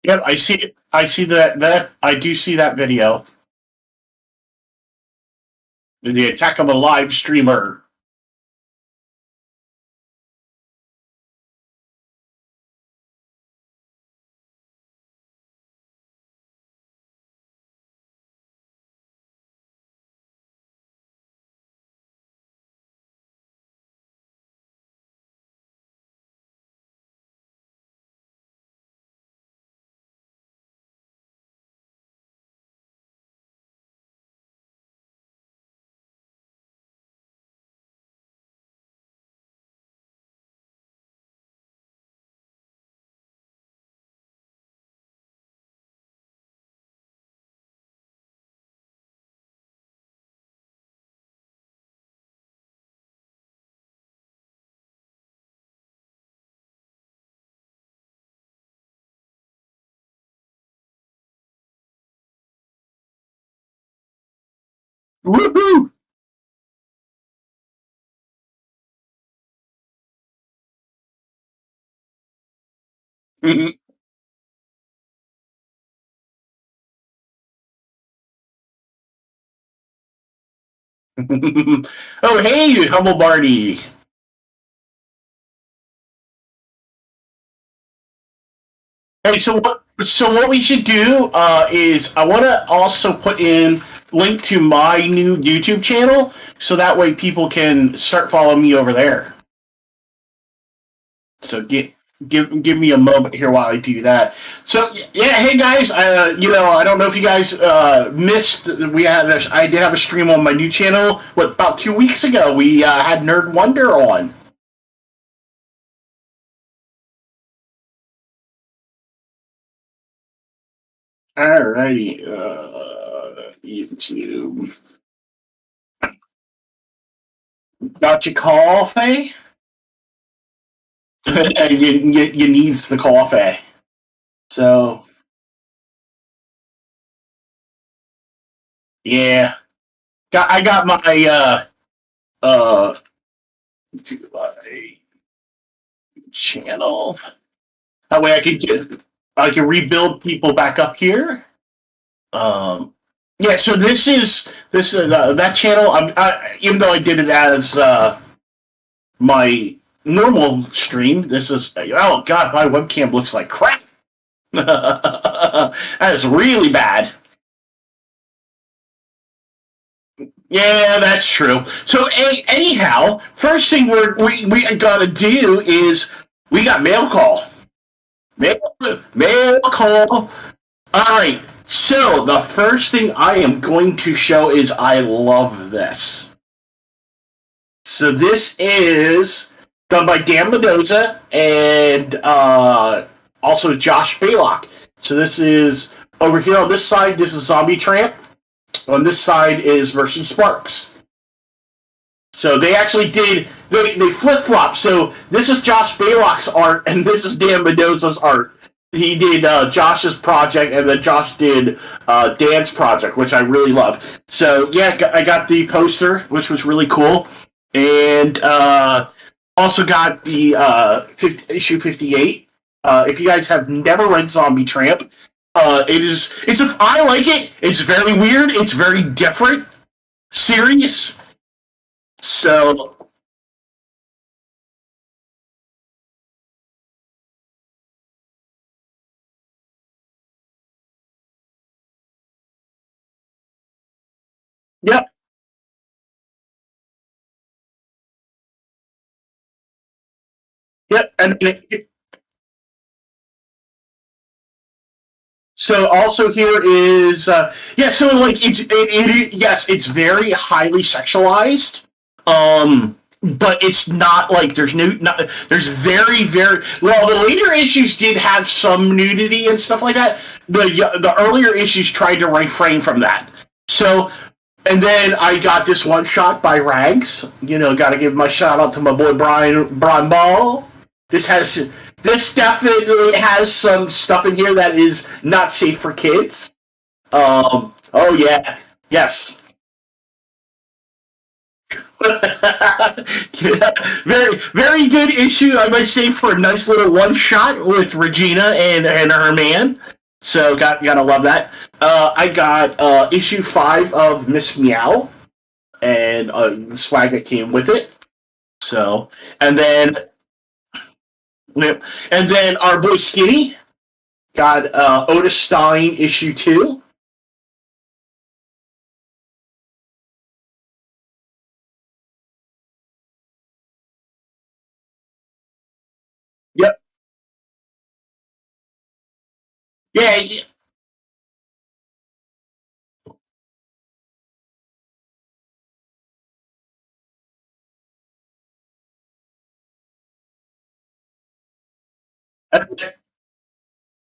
Yep, I see it. I see that. I do see that video. The attack of a live streamer. Woohoo! Oh, hey, Humble Barney. Hey, so what we should do is I want to also put in link to my new YouTube channel so that way people can start following me over there. So give me a moment here while I do that. So yeah, hey guys, I don't know if you guys missed. I did have a stream on my new channel. About 2 weeks ago? We had Nerd Wonder on. Alrighty, YouTube. Got your coffee? you needs the coffee. So yeah, I got my to my channel. That way I can rebuild people back up here. Yeah, so this is that channel. Even though I did it as my normal stream, this is oh god, my webcam looks like crap. That is really bad. Yeah, that's true. So anyhow, first thing we gotta do is we got mail call. Mail call. All right. So the first thing I am going to show is I love this. So this is done by Dan Mendoza and also Josh Baylock. So this is over here on this side. This is Zombie Tramp. On this side is versus Sparks. So they actually did they flip flop. So this is Josh Baylock's art, and this is Dan Mendoza's art. He did Josh's project, and then Josh did Dan's project, which I really love. So yeah, I got the poster, which was really cool, and also got the issue 58. If you guys have never read Zombie Tramp, I like it. It's very weird. It's very different, serious. So yep, yep, and so also here is yeah. So like yes, it's very highly sexualized. But it's not like there's very well, the later issues did have some nudity and stuff like that. The earlier issues tried to refrain from that. So and then I got this one shot by Rags. Got to give my shout out to my boy Brian Ball. This definitely has some stuff in here that is not safe for kids. Oh yeah, yes. Yeah, very good issue, I might say, for a nice little one shot with Regina and her man. So gotta love that. I got issue 5 of Miss Meow and the swag that came with it. So and then yep. And then our boy Skinny got Otis Stein issue 2. Yep. Yeah.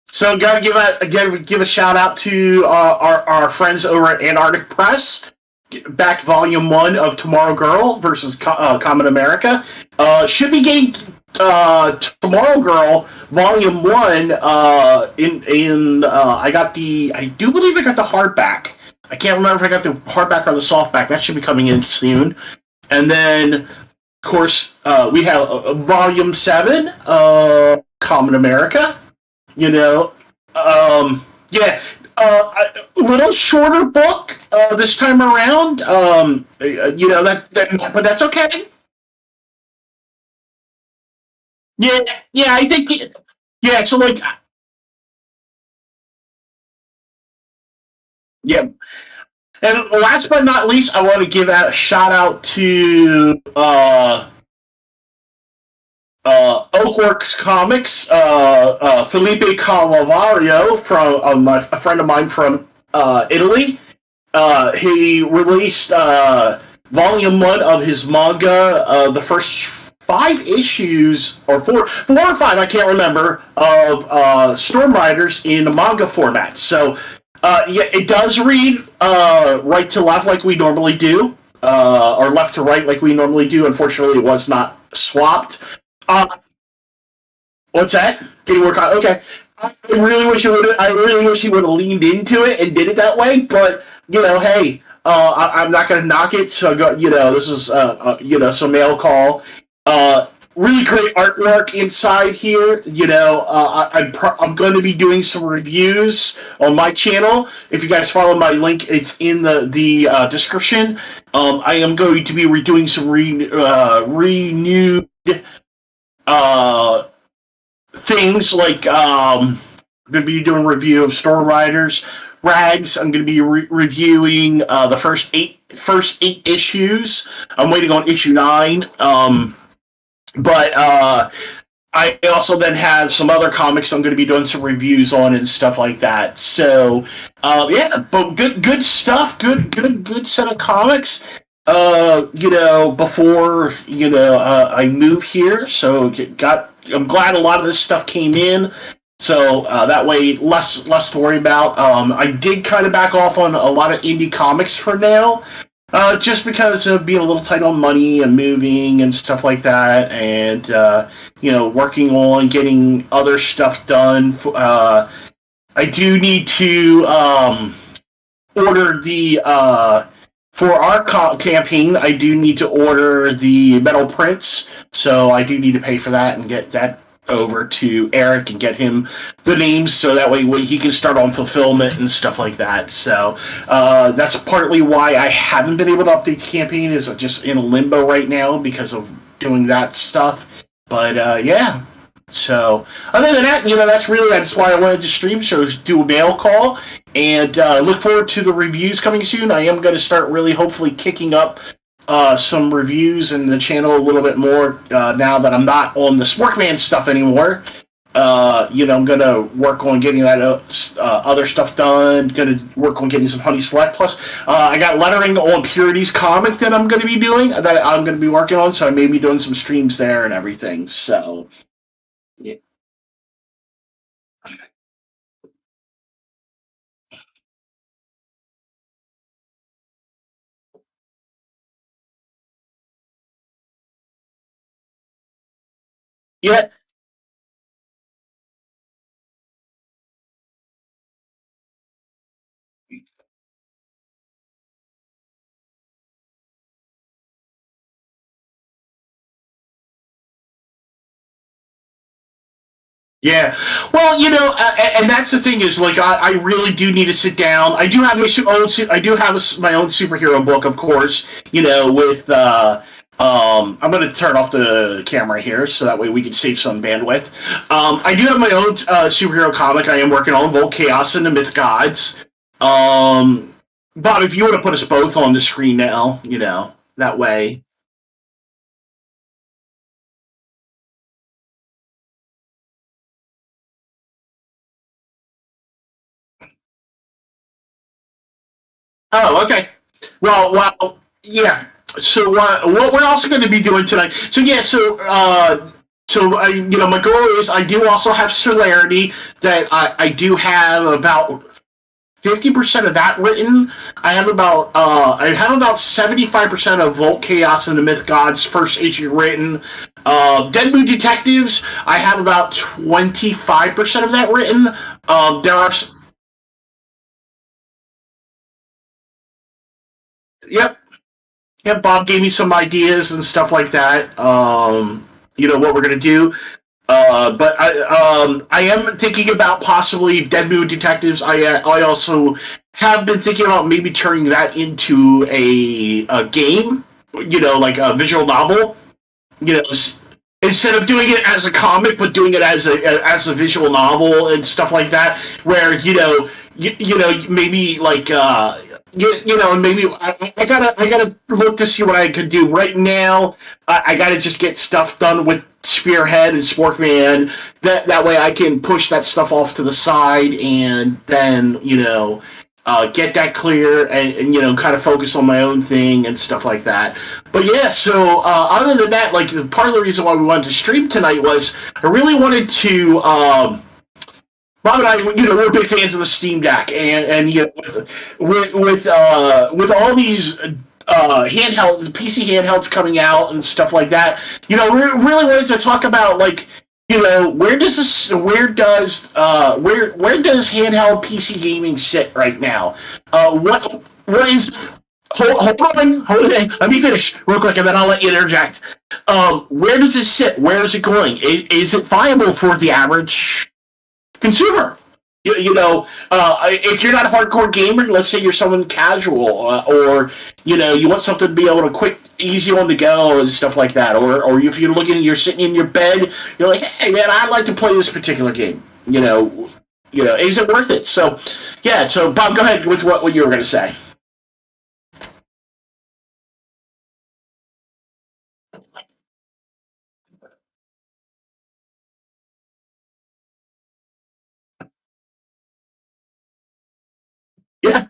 So gotta give a shout out to our friends over at Antarctic Press. Back volume 1 of Tomorrow Girl versus Common America. Should be getting Tomorrow Girl volume 1 in I do believe I got the hardback. I can't remember if I got the hardback or the softback. That should be coming in soon. And then, of course, we have volume 7 Common America. You know, yeah, a little shorter book this time around. But that's okay. Yeah, yeah, I think. Yeah, so like, yeah, and last but not least, I want to give out a shout out to Oakworks Comics, Felipe Calavario from a friend of mine from Italy. He released volume 1 of his manga, the first 5 issues, or four or five, I can't remember, of Storm Riders in a manga format. So, yeah, it does read right to left like we normally do, or left to right like we normally do. Unfortunately, it was not swapped. Uh, what's that? Can you work on? Okay. I really wish it would. I really wish he would have leaned into it and did it that way. But hey, I'm not going to knock it. So this is some mail call. Really great artwork inside here. I'm going to be doing some reviews on my channel. If you guys follow my link, it's in the description. I am going to be redoing some renewed uh, things like I'm going to be doing a review of Storm Riders, Rags. I'm going to be reviewing the first eight issues. I'm waiting on issue 9. But I also then have some other comics I'm going to be doing some reviews on and stuff like that. So yeah, but good stuff. Good set of comics. Before I move here, so I'm glad a lot of this stuff came in. So that way, less to worry about. I did kind of back off on a lot of indie comics for now, just because of being a little tight on money and moving and stuff like that, and working on getting other stuff done. I do need to order the for our campaign. I do need to order the metal prints, so I do need to pay for that and get that over to Eric and get him the names, so that way he can start on fulfillment and stuff like that. So that's partly why I haven't been able to update the campaign, is just in limbo right now because of doing that stuff. But yeah. So other than that, that's why I wanted to stream, so do a mail call, and look forward to the reviews coming soon. I am going to start really hopefully kicking up some reviews in the channel a little bit more now that I'm not on the Sporkman stuff anymore. I'm going to work on getting that other stuff done. Going to work on getting some Honey Select. Plus, I got lettering on Purity's comic that I'm going to be doing, that I'm going to be working on, so I may be doing some streams there and everything. So, yeah. Yeah, Yeah, well, and that's the thing is, like, I really do need to sit down. I do have I do have my own superhero book, of course. With I'm going to turn off the camera here so that way we can save some bandwidth. I do have my own superhero comic. I am working on Volt Chaos and the Myth Gods. Bob, if you want to put us both on the screen now, that way. Oh, okay. Well, yeah. So what we're also going to be doing tonight? So yeah, my goal is I do also have Celerity that I do have about 50% of that written. I have about 75% of Volt Chaos and the Myth Gods first issue written. Dead Moon Detectives, I have about 25% of that written. There are Yep. Yeah, Bob gave me some ideas and stuff like that. What we're gonna do. But I am thinking about possibly Dead Moon Detectives. I also have been thinking about maybe turning that into a game. Like a visual novel. You know, instead of doing it as a comic, but doing it as a visual novel and stuff like that, where maybe like maybe I gotta look to see what I could do right now. I gotta just get stuff done with Spearhead and Sporkman. That way I can push that stuff off to the side and then get that clear and kind of focus on my own thing and stuff like that. But yeah, so other than that, like part of the reason why we wanted to stream tonight was I really wanted to. Bob and I, we're big fans of the Steam Deck, and with all these handheld PC handhelds coming out and stuff like that, we really wanted to talk about like where does handheld PC gaming sit right now? What is hold on, let me finish real quick, and then I'll let you interject. Where does it sit? Where is it going? Is it viable for the average consumer? If you're not a hardcore gamer, let's say you're someone casual, or you want something to be able to quick, easy on the go and stuff like that, or if you're sitting in your bed, you're like, hey man, I'd like to play this particular game. Is it worth it? So, yeah. So, Bob, go ahead with what you were going to say. Yeah.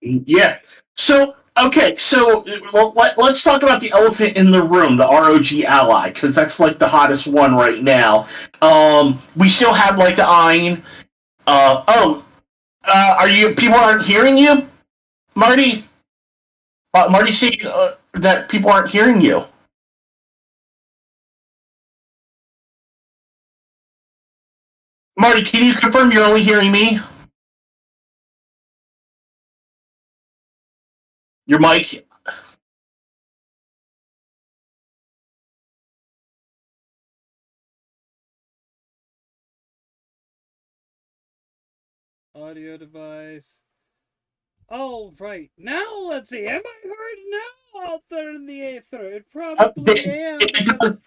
Yeah. So, okay, so let's talk about the elephant in the room, the ROG Ally, because that's like the hottest one right now. We still have like the Ein. Are you? People aren't hearing you, Marty. Marty saying that people aren't hearing you. Marty, can you confirm you're only hearing me? Your mic. Audio device. Oh, right. Now let's see. Am I heard now out there in the aether? It probably am because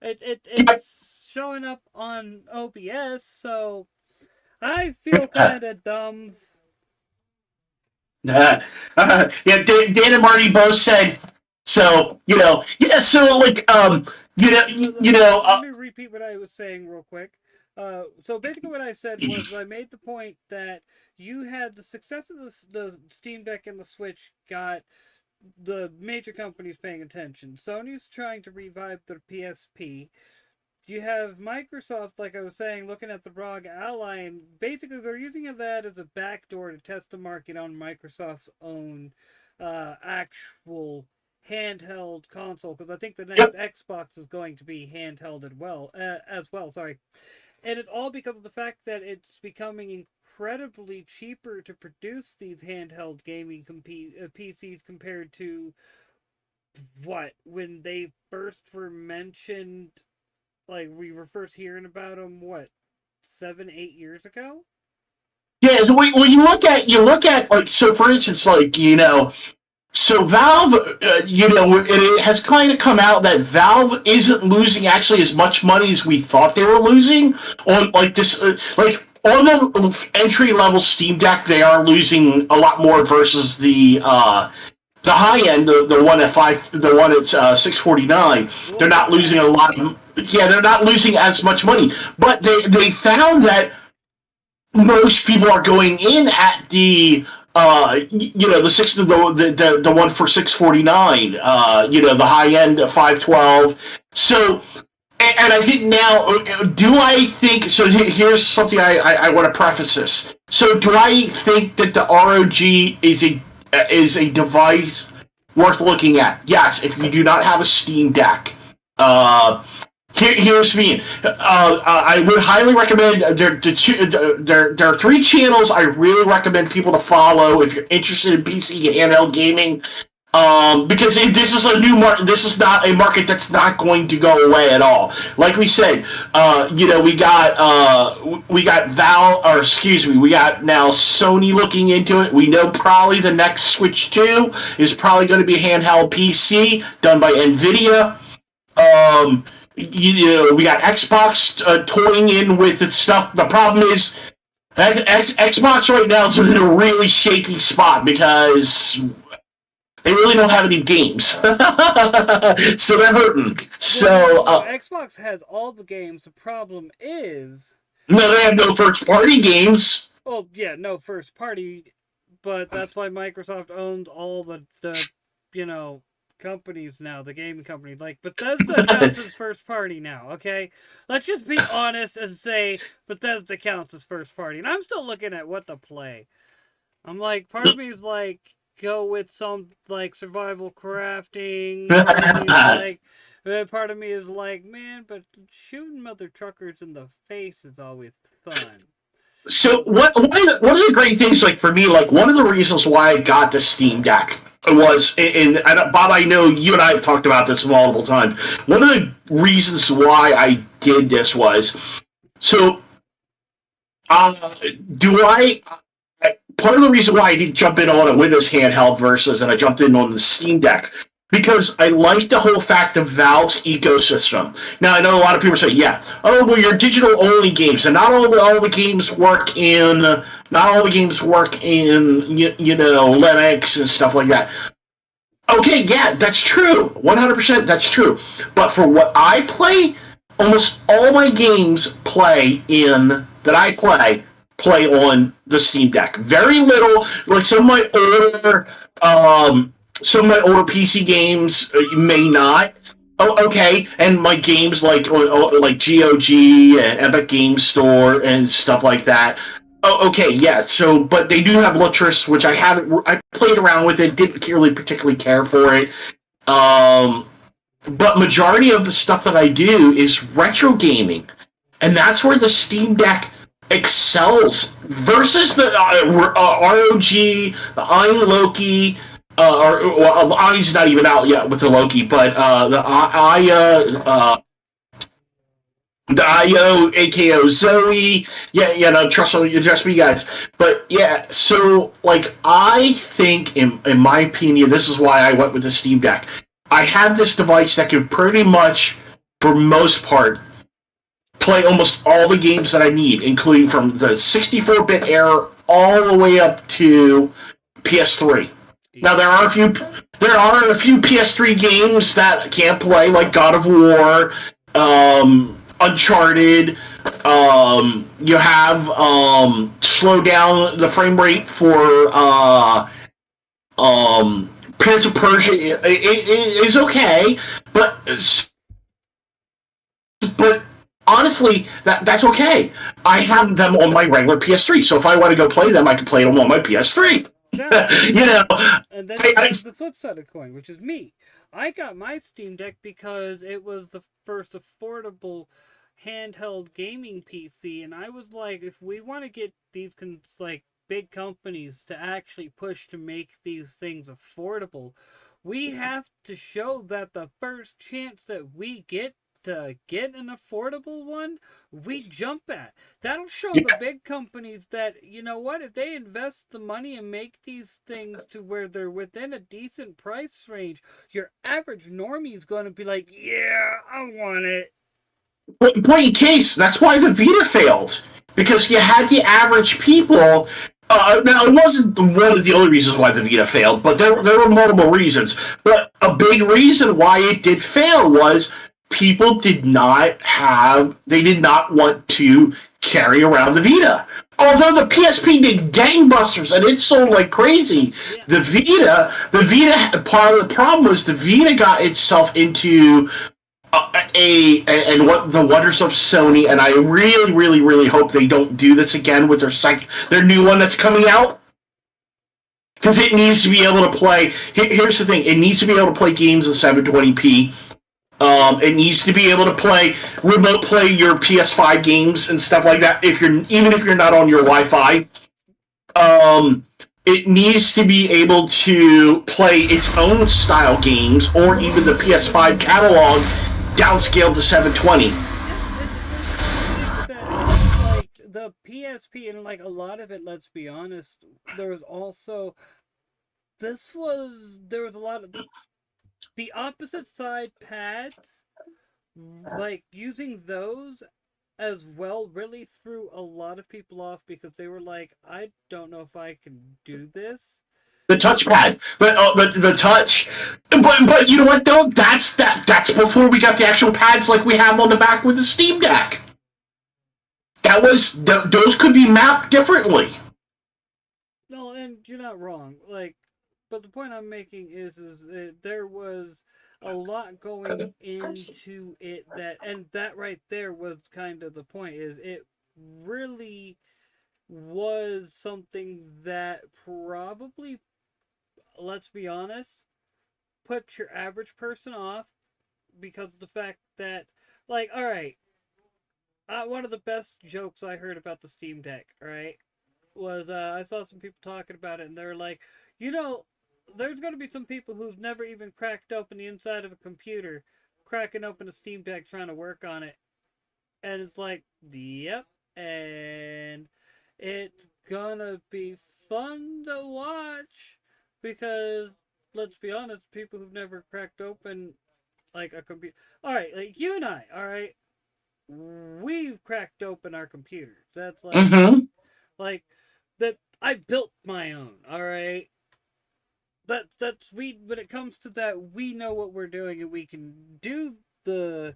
it's showing up on OBS, so I feel kind of dumb. Yeah, Dan and Marty both said so. Yeah. So like, Let me repeat what I was saying real quick. So basically, what I said was I made the point that you had the success of the Steam Deck and the Switch got the major companies paying attention. Sony's trying to revive their PSP. You have Microsoft, like I was saying, looking at the ROG Ally, and basically they're using that as a backdoor to test the market on Microsoft's own actual handheld console, because I think the next Xbox is going to be handheld as well. Sorry, and it's all because of the fact that it's becoming incredibly cheaper to produce these handheld gaming PCs compared to when they first were mentioned. Like, we were first hearing about them, 7-8 years ago? Yeah, so when you look at, like, so for instance, like, so Valve, it has kind of come out that Valve isn't losing actually as much money as we thought they were losing on, like, this, like, on the entry-level Steam Deck, they are losing a lot more versus the high end, the one at $649. They're not losing a lot. They're not losing as much money. But they found that most people are going in at the the one for $649. The high end at $512. So. And I think now, do I think, so here's something I want to preface this. So do I think that the ROG is a device worth looking at? Yes, if you do not have a Steam Deck. Here's me. I would highly recommend, there are 3 channels I really recommend people to follow if you're interested in PC and handheld gaming. Because this is a new market. This is not a market that's not going to go away at all. Like we said, we got we got now Sony looking into it. We know probably the next Switch 2 is probably going to be a handheld PC done by VIDGYA. We got Xbox toying in with its stuff. The problem is Xbox right now is in a really shaky spot because they really don't have any games. So they're hurting. So Xbox has all the games. The problem is... No, they have no first-party games. Oh, yeah, no first-party. But that's why Microsoft owns all the companies now, the gaming companies. Like, Bethesda counts as first-party now, okay? Let's just be honest and say Bethesda counts as first-party. And I'm still looking at what to play. I'm like, part of me is like... go with some, like, survival crafting. Part of me is like, man, but shooting mother truckers in the face is always fun. So one of the great things, like, for me, like, one of the reasons why I got the Steam Deck was, and Bob, I know you and I have talked about this multiple times. One of the reasons why I did this was, so, part of the reason why I didn't jump in on a Windows handheld and I jumped in on the Steam Deck, because I like the whole fact of Valve's ecosystem. Now, I know a lot of people say, your digital-only games, and not all the games work in Linux and stuff like that. Okay, yeah, that's true. 100% that's true. But for what I play, almost all my games play on the Steam Deck. Very little, like some of my older PC games may not. Oh, okay, and my games like GOG and Epic Game Store and stuff like that. Oh, okay, yeah. So, but they do have Lutris, which I played around with it, didn't really particularly care for it. But majority of the stuff that I do is retro gaming, and that's where the Steam Deck excels versus the ROG, the Iron Loki, Iron's not even out yet with the Loki, but the IO, AKO Zoe, trust me, guys. But yeah, so like I think, in my opinion, this is why I went with the Steam Deck. I have this device that can pretty much, for most part, play almost all the games that I need, including from the 64-bit era all the way up to PS3. Now there are a few PS3 games that I can't play, like God of War, Uncharted. You have slow down the frame rate for Prince of Persia is okay, but honestly, that's okay. I have them on my regular PS3, so if I want to go play them, I can play them on my PS3. Yeah. You know, and then there's the flip side of the coin, which is me. I got my Steam Deck because it was the first affordable handheld gaming PC, and I was like, if we want to get these big companies to actually push to make these things affordable, we have to show that the first chance that we get to get an affordable one, we jump at. That'll show the big companies that, you know what, if they invest the money and make these things to where they're within a decent price range, your average normie is going to be like, yeah, I want it. Point in case, that's why the Vita failed. Because you had the average people. Now, it wasn't one of the only reasons why the Vita failed, but there were multiple reasons. But a big reason why it did fail was people did not want to carry around the Vita. Although the PSP did gangbusters and it sold like crazy, the Vita, part of the problem was the Vita got itself into what the wonders of Sony, and I really, really, really hope they don't do this again with their new one that's coming out. Because it needs to be able to play. Here's the thing: it needs to be able to play games in 720p. It needs to be able to remote play your PS5 games and stuff like that. Even if you're not on your Wi-Fi, it needs to be able to play its own style games, or even the PS5 catalog downscaled to 720. Like the PSP and like a lot of it, let's be honest, there was also there was a lot of the opposite side pads, like using those as well really threw a lot of people off because they were like, I don't know if I can do this. The touchpad, but the touch, but you know what though? That's before we got the actual pads like we have on the back with the Steam Deck. Those could be mapped differently. No, and you're not wrong. But the point I'm making is there was a lot going into it that right there was kind of the point. Is it really was something that probably, let's be honest, put your average person off because of the fact that, alright, one of the best jokes I heard about the Steam Deck, right, was I saw some people talking about it and they were like, there's going to be some people who've never even cracked open the inside of a computer, cracking open a Steam Deck trying to work on it. And it's like, yep, and it's gonna be fun to watch because, let's be honest, people who've never cracked open a computer. Alright, you and I, alright, we've cracked open our computers. That's that I built my own, alright? When it comes to that, we know what we're doing and we can do the,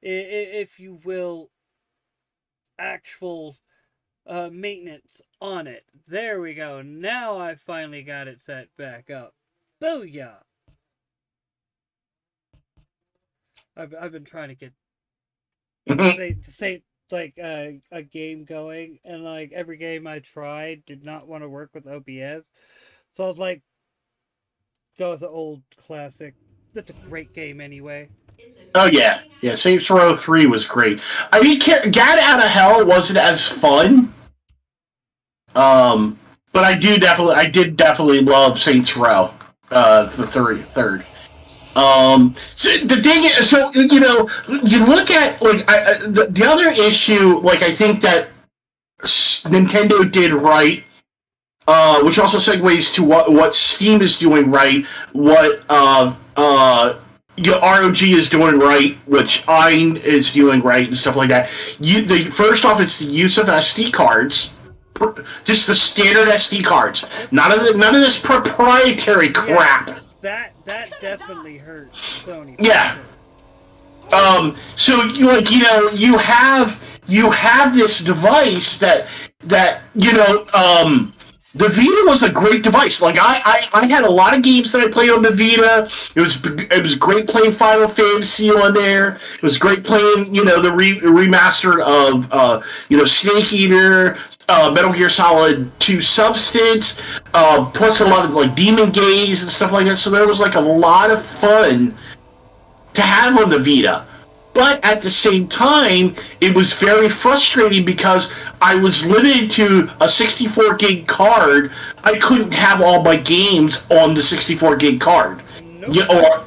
if you will, actual maintenance on it. There we go. Now I finally got it set back up. Booyah! I've been trying to get say a game going, and every game I tried did not want to work with OBS. So I was like, go with the old classic. That's a great game anyway. Oh yeah. Saints Row 3 was great. I mean, Get Out of Hell wasn't as fun. But I did definitely love Saints Row, the third. So the thing is, you look at the other issue, I think that Nintendo did right, which also segues to what Steam is doing right, what ROG is doing right, which Ein is doing right, and stuff like that. First off, it's the use of SD cards. Just the standard SD cards. None of this proprietary crap. That definitely hurts Sony. Yeah. So you have this device that the Vita was a great device. Like I had a lot of games that I played on the Vita. It was great playing Final Fantasy on there. It was great playing, the remaster of Snake Eater, Metal Gear Solid 2 Substance, plus a lot of like Demon Gaze and stuff like that. So there was like a lot of fun to have on the Vita. But at the same time, it was very frustrating because I was limited to a 64 gig card. I couldn't have all my games on the 64 gig card. Nope.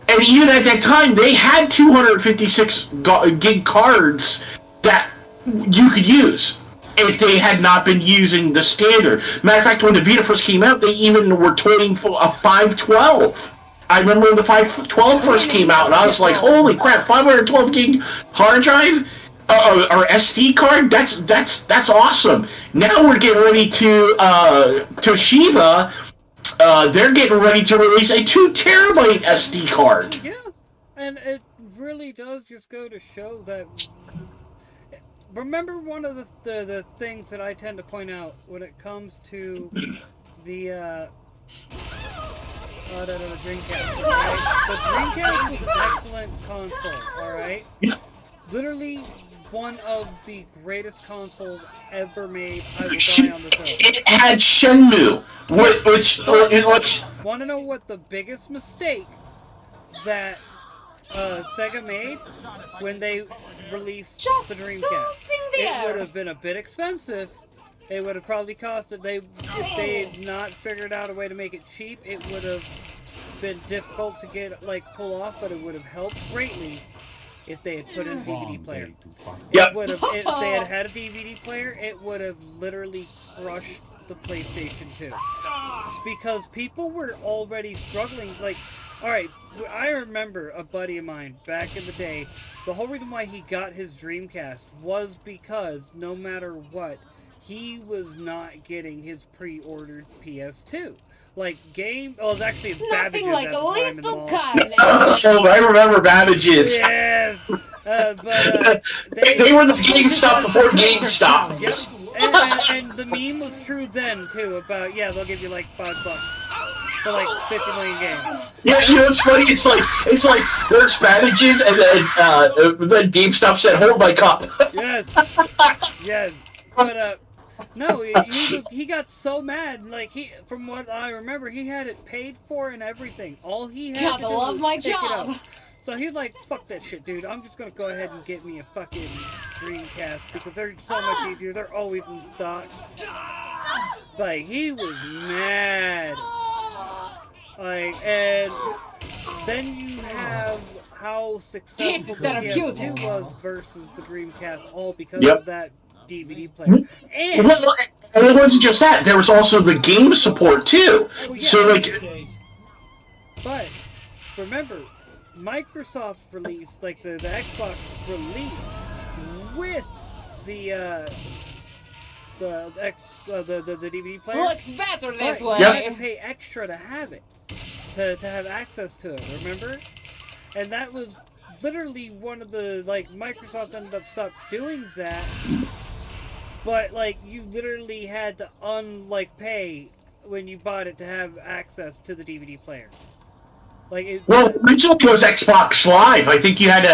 And even at that time, they had 256 gig cards that you could use if they had not been using the standard. Matter of fact, when the Vita first came out, they even were toting for a 512. I remember when the 512 first came out, and I was like, "Holy crap! 512 gig hard drive or SD card? That's awesome!" Now we're getting ready to Toshiba. They're getting ready to release a 2 terabyte SD card. Yeah, and it really does just go to show that. Remember, one of the things that I tend to point out when it comes to the Dreamcast, right? The Dreamcast was an excellent console, alright? Yeah. Literally one of the greatest consoles ever made. I will die on this oath. It had Shenmue, which Want to know what the biggest mistake that Sega made when they released the Dreamcast? It would have been a bit expensive. It would have probably cost it. If they had not figured out a way to make it cheap, it would have been difficult to pull off, but it would have helped greatly if they had put in a DVD player. Yep. If they had had a DVD player, it would have literally crushed the PlayStation 2. Because people were already struggling. Alright, I remember a buddy of mine back in the day, the whole reason why he got his Dreamcast was because no matter what, he was not getting his pre-ordered PS2. It was actually Babbage's like at the a time in the little mall. Oh, I remember Babbage's. Yes! They were the GameStop before GameStop. Yep. And the meme was true then, too, about, they'll give you $5 for 50 million games. Yeah, it's funny. It's like there's Babbage's, and then GameStop said, "Hold my cup." Yes. Yes. But, no, he got so mad. From what I remember, he had it paid for and everything. All he had to do was pick it up. So he was like, "Fuck that shit, dude. I'm just gonna go ahead and get me a fucking Dreamcast because they're so much easier. They're always in stock." He was mad. And then you have how successful the PS2 was versus the Dreamcast, all because of that DVD player. And it wasn't just that. There was also the game support too. Oh, yeah. So but remember, Microsoft released the Xbox released with the DVD player. Looks better this way. You had to pay extra to have it, to have access to it. Remember? And that was literally one of the Microsoft ended up stopped doing that. But you literally had to pay when you bought it to have access to the DVD player. Originally it was Xbox Live. I think you had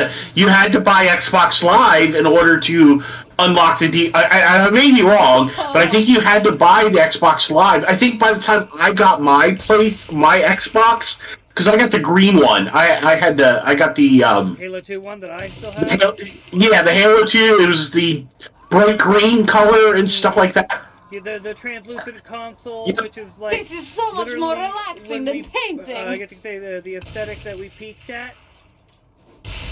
to buy Xbox Live in order to unlock the I may be wrong, but I think you had to buy the Xbox Live. I think by the time I got my Xbox, because I got the green one, I got the Halo 2 one that I still have. The Halo 2. It was the bright green color and stuff like that. Yeah, the translucent console, which is this is so much more relaxing than painting. I get to say the aesthetic that we peaked at.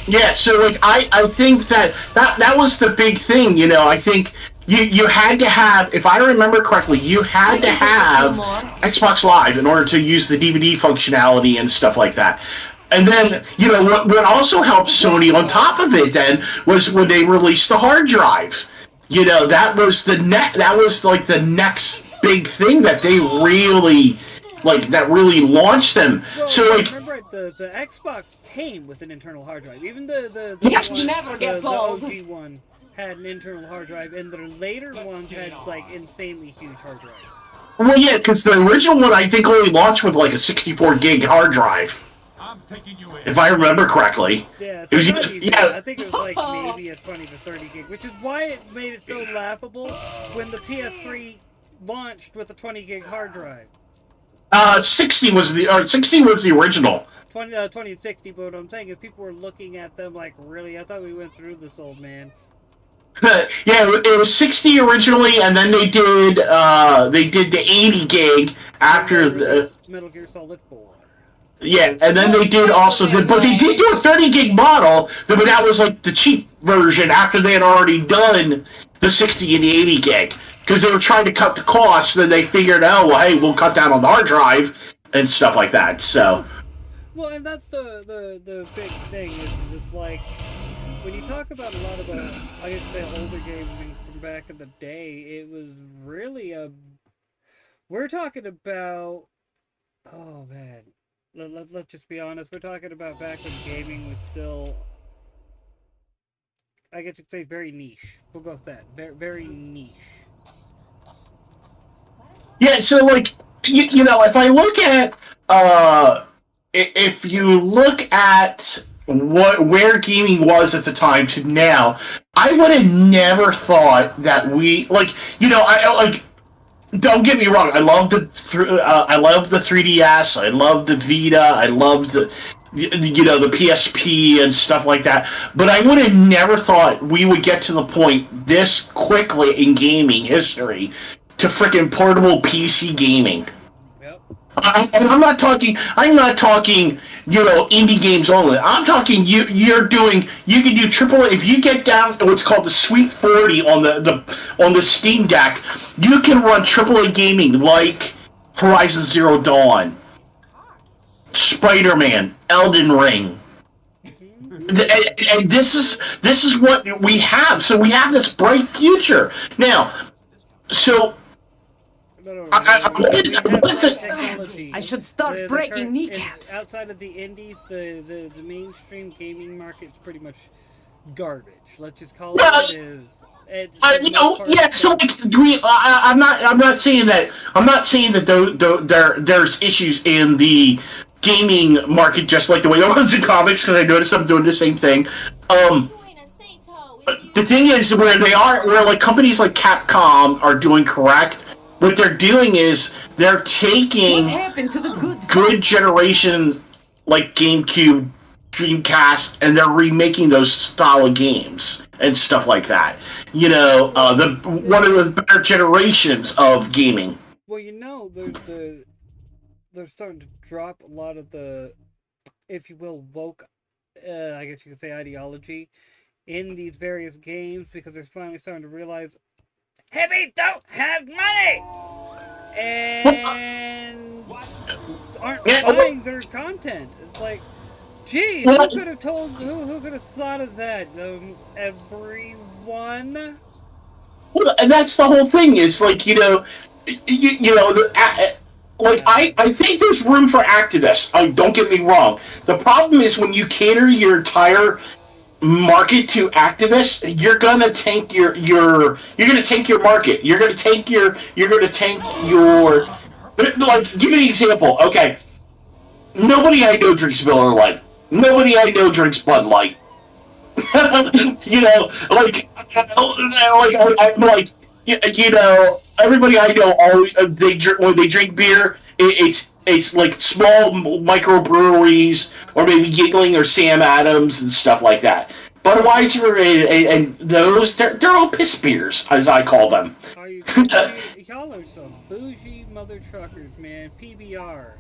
Yeah, so I think that was the big thing, I think you had to have, if I remember correctly, you had to have Xbox Live in order to use the DVD functionality and stuff like that. And then, what also helped Sony on top of it then was when they released the hard drive. That was the next big thing that they really that really launched them. Well, so remember the Xbox came with an internal hard drive. Even the OG one had an internal hard drive, and the later ones had insanely huge hard drives. Well, yeah, because the original one I think only launched with like a 64 gig hard drive. I'm taking you in. If I remember correctly. Yeah, It was not just- even, yeah. I think it was like maybe a 20 to 30 gig, which is why it made it so laughable when the PS3 launched with a 20 gig hard drive. 60 was the original. 20 and 60, but what I'm saying is people were looking at them like, really? I thought we went through this, old man. Yeah, it was 60 originally, and then they did the 80 gig after the Metal Gear Solid 4. yeah, and then they did also but they did do a 30 gig model, but that was like the cheap version after they had already done the 60 and the 80 gig because they were trying to cut the costs. Then they figured, oh well, hey, we'll cut down on the hard drive and stuff like that. So. Well, and that's the big thing is it's like when you talk about a lot of I guess the older games from back in the day, it was really we're talking about, oh man, let's just be honest, we're talking about back when gaming was still, I guess you'd say, very niche. We'll go with that. Very niche. Yeah, so like you know, if I look at if you look at where gaming was at the time to now, I would have never thought that we I like. Don't get me wrong. I love the 3DS. I love the Vita. I love the PSP and stuff like that. But I would have never thought we would get to the point this quickly in gaming history to frickin' portable PC gaming. And I'm not talking, indie games only. I'm talking you can do AAA. If you get down to what's called the Sweet 40 on the Steam Deck, you can run AAA gaming like Horizon Zero Dawn, Spider-Man, Elden Ring. And this is what we have. So we have this bright future. Now, so I should start breaking kneecaps. Outside of the indies, the mainstream gaming market's pretty much garbage. Let's just call it what it is. So like I'm not saying that there's issues in the gaming market just like the way there was in comics, because I noticed I'm doing the same thing. The thing is where like companies like Capcom are doing correct. What they're doing is they're taking What happened to the good generation like GameCube, Dreamcast, and they're remaking those style of games and stuff like that. One of the better generations of gaming. Well, they're starting to drop a lot of the, if you will, woke, I guess you could say, ideology in these various games, because they're finally starting to realize Heavy don't have money and aren't buying their content. It's like, gee, who could have thought of that? Everyone. Well, and that's the whole thing. Is like I think there's room for activists. Don't get me wrong. The problem is when you cater your entire market to activists, you're gonna tank your market. You're gonna tank your like, give me an example. Okay. Nobody I know drinks Miller Lite. Nobody I know drinks Bud Light. Everybody I know when they drink beer, it's like small microbreweries, or maybe Giggling or Sam Adams and stuff like that. Budweiser and those, they're all piss beers, as I call them. Y'all are some bougie mother truckers, man. PBR.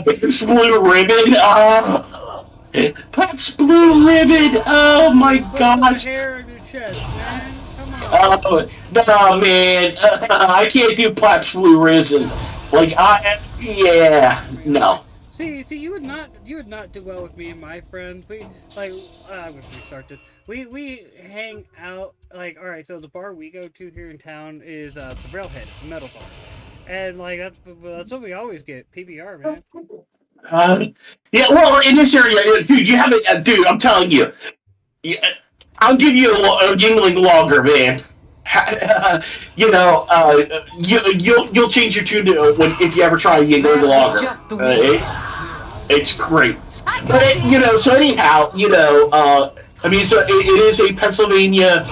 Pabst Blue Ribbon. Pabst Blue Ribbon. Oh my gosh. Hair on your chest, man. Come on. No, man. I can't do Pabst Blue Ribbon. No. See, you would not do well with me and my friends. I'm gonna restart this. We hang out, like, all right. So the bar we go to here in town is the Railhead, the metal bar, and like that's what we always get. PBR, man. Well, in this area, dude, you haven't, dude. I'm telling you, I'll give you a Yingling lager, man. you know, you'll change your tune if you ever try a Yingling lager. It's great. But so anyhow, I mean, so it is a Pennsylvania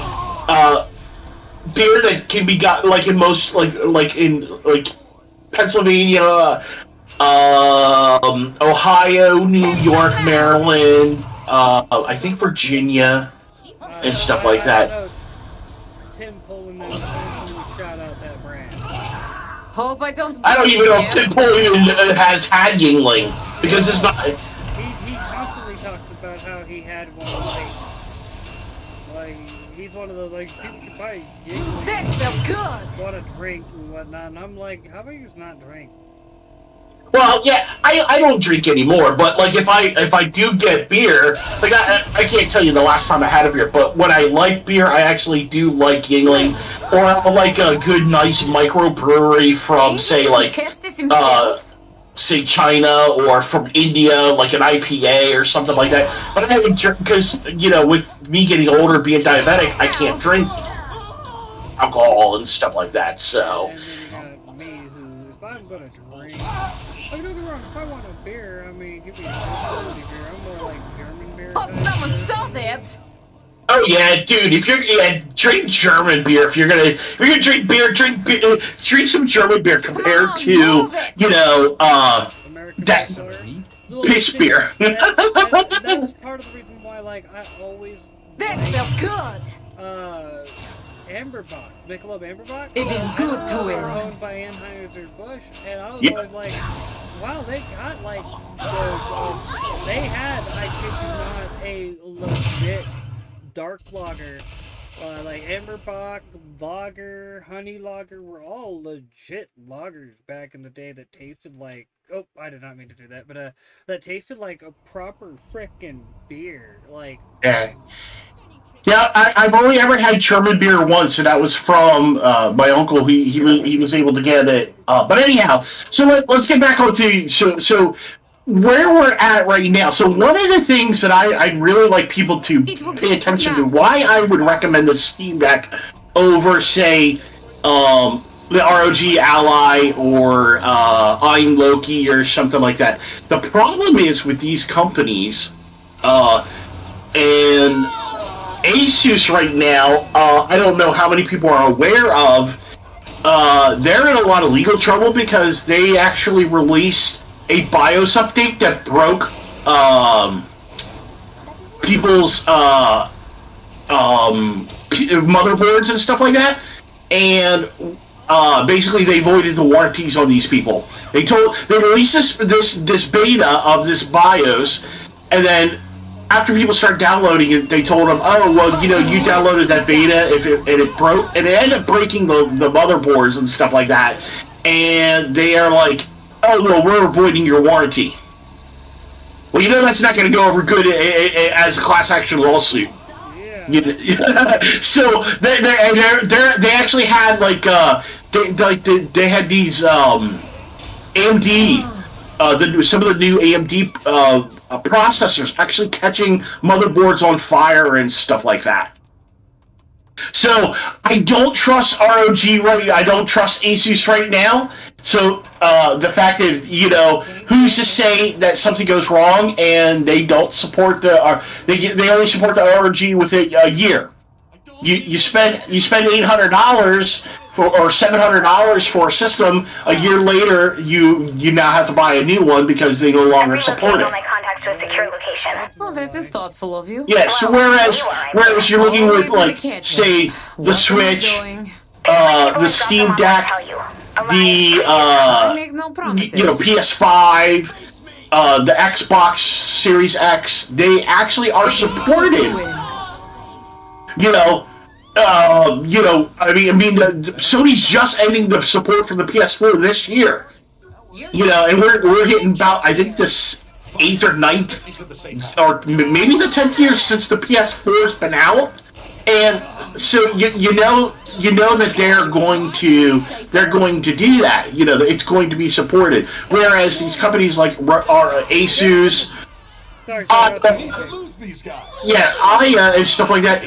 beer that can be got like in most like in Pennsylvania, Ohio, New York, Maryland, I think Virginia, and stuff like that. Tim Pullman shout out that brand. Hope I don't even know if Tim Pullman has had Yingling because it's not. He constantly talks about how he had one like he's one of those people can buy Yingling. That felt good. Want a drink and whatnot, and I'm like, how about you just not drink? Well, yeah, I don't drink anymore, but like if I do get beer, like I can't tell you the last time I had a beer, but when I like beer, I actually do like Yingling, or I like a good nice microbrewery from say say China or from India, like an IPA or something like that. But I would drink because with me getting older, being diabetic, I can't drink alcohol and stuff like that. So. And then you got me, who if I'm gonna drink. Don't get me wrong, if I want a beer, I mean, give me a quality beer. I'm more like German beer. Hope someone saw that. Oh yeah, dude! If you're drink German beer. If you're gonna drink beer, drink some German beer compared to that piss beer. That's part of the reason why, like, I always felt good. Amberbach, Michelob Amberbach. It is good to They're win. owned by Anheuser-Busch, and I was always like, wow, they got they had, I kid you not, a legit dark lager. Like Amberbach, Lager, Honey Lager were all legit lagers back in the day that tasted like, oh, I did not mean to do that, but that tasted like a proper frickin' beer. Like, yeah, I've only ever had German beer once, and that was from my uncle. He was able to get it. But anyhow, so let's get back on to so where we're at right now. So one of the things that I'd really like people to pay attention to, why I would recommend the Steam Deck over, say, the ROG Ally or Ein Loki or something like that. The problem is with these companies, and Asus right now, I don't know how many people are aware of, they're in a lot of legal trouble because they actually released a BIOS update that broke people's motherboards and stuff like that, and basically they voided the warranties on these people. They released this beta of this BIOS, and then after people start downloading it, they told them, "Oh, well, you downloaded that beta, and it broke, and it ended up breaking the motherboards and stuff like that." And they are like, "Oh, well, we're avoiding your warranty." Well, that's not going to go over good as a class action lawsuit. Yeah. So they actually had they had these AMD some of the new AMD processors actually catching motherboards on fire and stuff like that. So I don't trust ROG I don't trust Asus right now. So the fact that who's to say that something goes wrong and they don't support they only support the ROG with a year. You spend $800 or $700 for a system. A year later, you now have to buy a new one because they no longer support it. To a secure location. Oh, that is thoughtful of you. Yeah, so whereas you're looking with, say, the Switch, the Steam Deck, the PS5, the Xbox Series X, they actually are supported. Sony's just ending the support for the PS4 this year. And we're hitting about, I think, this 8th or 9th, or maybe the 10th year since the PS4's been out, and so you know that they're going to do that. It's going to be supported. Whereas these companies like Asus, these guys. Yeah, and stuff like that.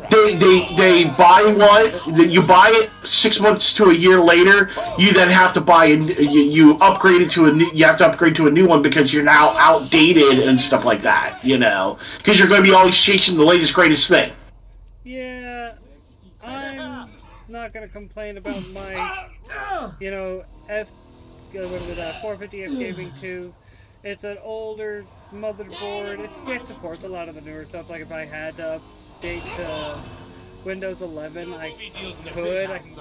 They buy one. You buy it 6 months to a year later. You then have to buy you upgrade it to a new. You have to upgrade to a new one because you're now outdated and stuff like that. You know, because you're going to be always chasing the latest greatest thing. Yeah, I'm not going to complain about my, you know, 450F Gaming 2. It's an older motherboard. It supports a lot of the newer stuff. Like if I had to update to Windows 11, I could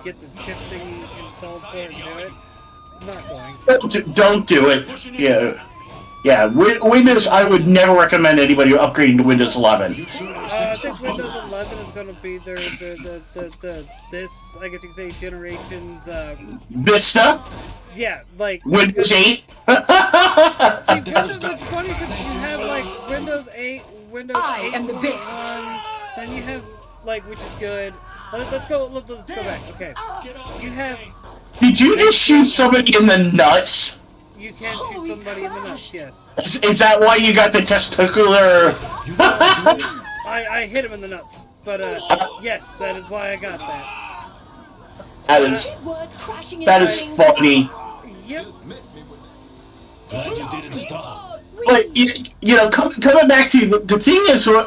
get the chip thing installed for it and do it. I'm not going. Don't do it. Yeah. Windows. I would never recommend anybody upgrading to Windows 11. I think Windows 11 is going to be this, I guess you could say, generation's Vista. Yeah, like Windows 8. See, Windows is funny because you have like Windows 8, Windows 8. I am the best. Then you have like, which is good. Let's go back. Okay, you have. Did you just shoot somebody in the nuts? You can shoot somebody in the nuts. Yes. Is that why you got the testicular? I hit him in the nuts, but yes, that is why I got that. That is funny. Yep. Glad you didn't stop. But you know, coming back to the thing is I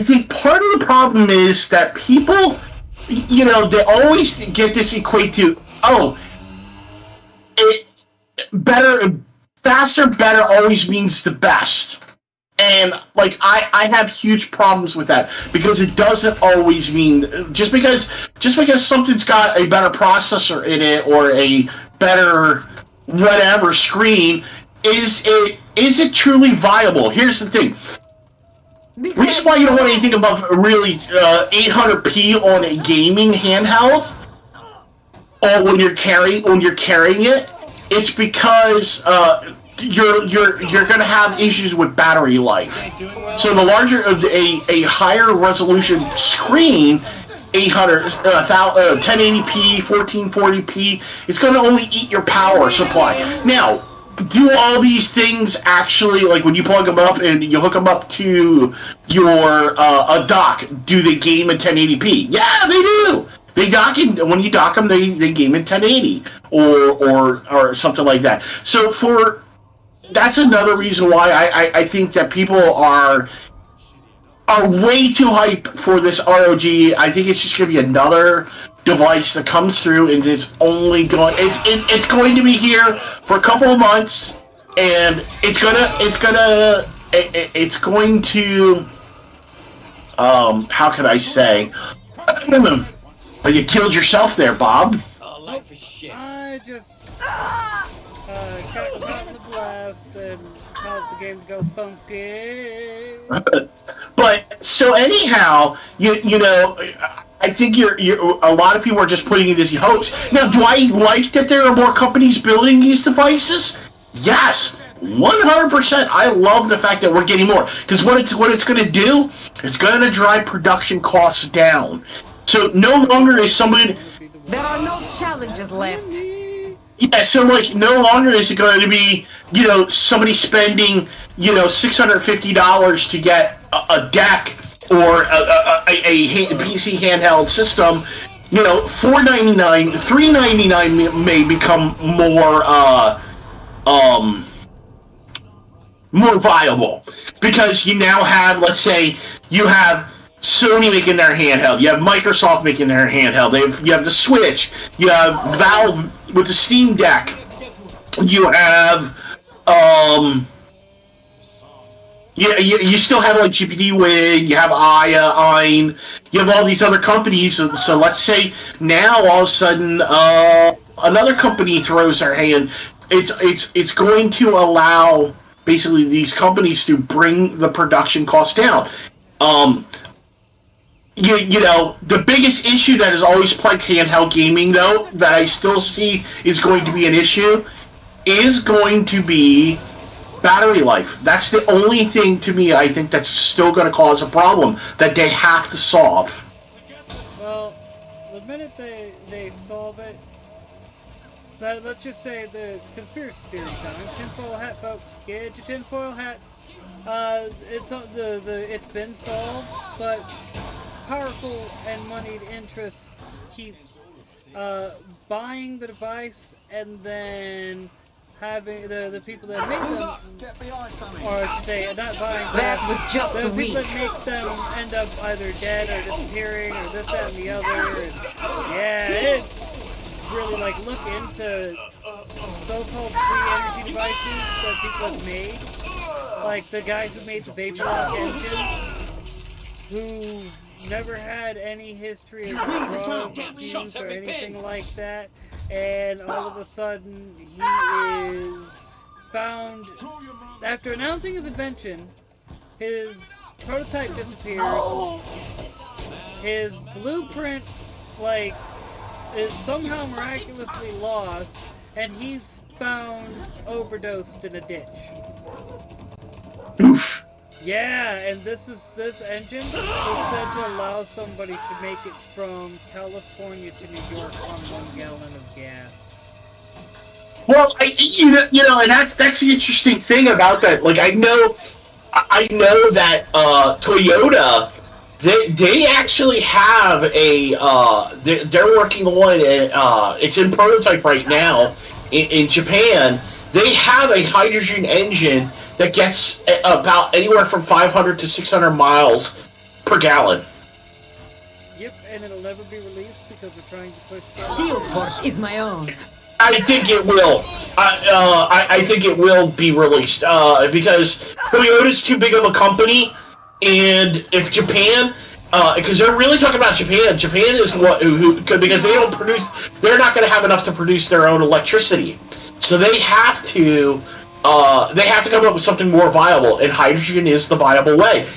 think part of the problem is that people, you know, they always get this equate to faster, better always means the best. And like I have huge problems with that because it doesn't always mean just because something's got a better processor in it or a better whatever screen is it truly viable? Here's the thing. The reason why you don't want anything above really 800p on a gaming handheld or when you're carrying it, it's because you're going to have issues with battery life. So the larger a higher resolution screen, 1080p, 1440p, it's going to only eat your power supply. Now, do all these things actually, like when you plug them up and you hook them up to your a dock, do they game in 1080p? Yeah, they do. They dock in, when you dock them, they game in 1080 or something like that. So that's another reason why I think that people are way too hyped for this ROG. I think it's just going to be another device that comes through, and it's only going. It's going to be here for a couple of months, and it's going to. How can I say? You killed yourself there, Bob. Life is shit. I just got caught in the blast and caused the game to go funky. But so anyhow, you know, I think you're a lot of people are just putting in these hopes. Now, do I like that there are more companies building these devices? Yes, 100%. I love the fact that we're getting more because what it's going to do, it's going to drive production costs down. So no longer is somebody. There are no challenges left. Yeah, so like no longer is it going to be, you know, somebody spending, you know, $650 to get a deck or a PC handheld system. You know, $499, $399 may become more viable because you now have, let's say, you have Sony making their handheld, you have Microsoft making their handheld, you have the Switch, you have Valve with the Steam Deck, you have you still have like GPT-Win, you have Aya, you have all these other companies. So let's say now all of a sudden another company throws their hand. It's going to allow basically these companies to bring the production cost down. You know, the biggest issue that has always plagued handheld gaming, though, that I still see is going to be an issue, is going to be battery life. That's the only thing, to me, I think that's still going to cause a problem that they have to solve. Well, the minute they solve it, let's just say the conspiracy theory time. Tinfoil hat, folks. Get your tinfoil hat. It's been solved, but powerful and moneyed interests keep buying the device and then having the people that make them, or today not buying. That was just the weak. people that make them end up either dead or disappearing or this, that, and the other. And yeah, it's really like look into so-called free energy devices that people have made. Like the guy who made the Vapor Lock engine, who never had any history of drug use or anything like that, and all of a sudden he is found, after announcing his invention, his prototype disappears, his blueprint, like, is somehow miraculously lost, and he's found overdosed in a ditch. Oof. Yeah, and this engine is said to allow somebody to make it from California to New York on 1 gallon of gas. Well, you know, and that's the interesting thing about that. Like, I know that Toyota, they actually have they're working on it's in prototype right now in Japan. They have a hydrogen engine that gets about anywhere from 500 to 600 miles per gallon. Yep, and it'll never be released because we're trying to push. Steelport is my own. I think it will. I think it will be released because Toyota's too big of a company, and if Japan, because they're really talking about Japan. Japan is because they don't produce. They're not going to have enough to produce their own electricity, so they have to come up with something more viable, and hydrogen is the viable way.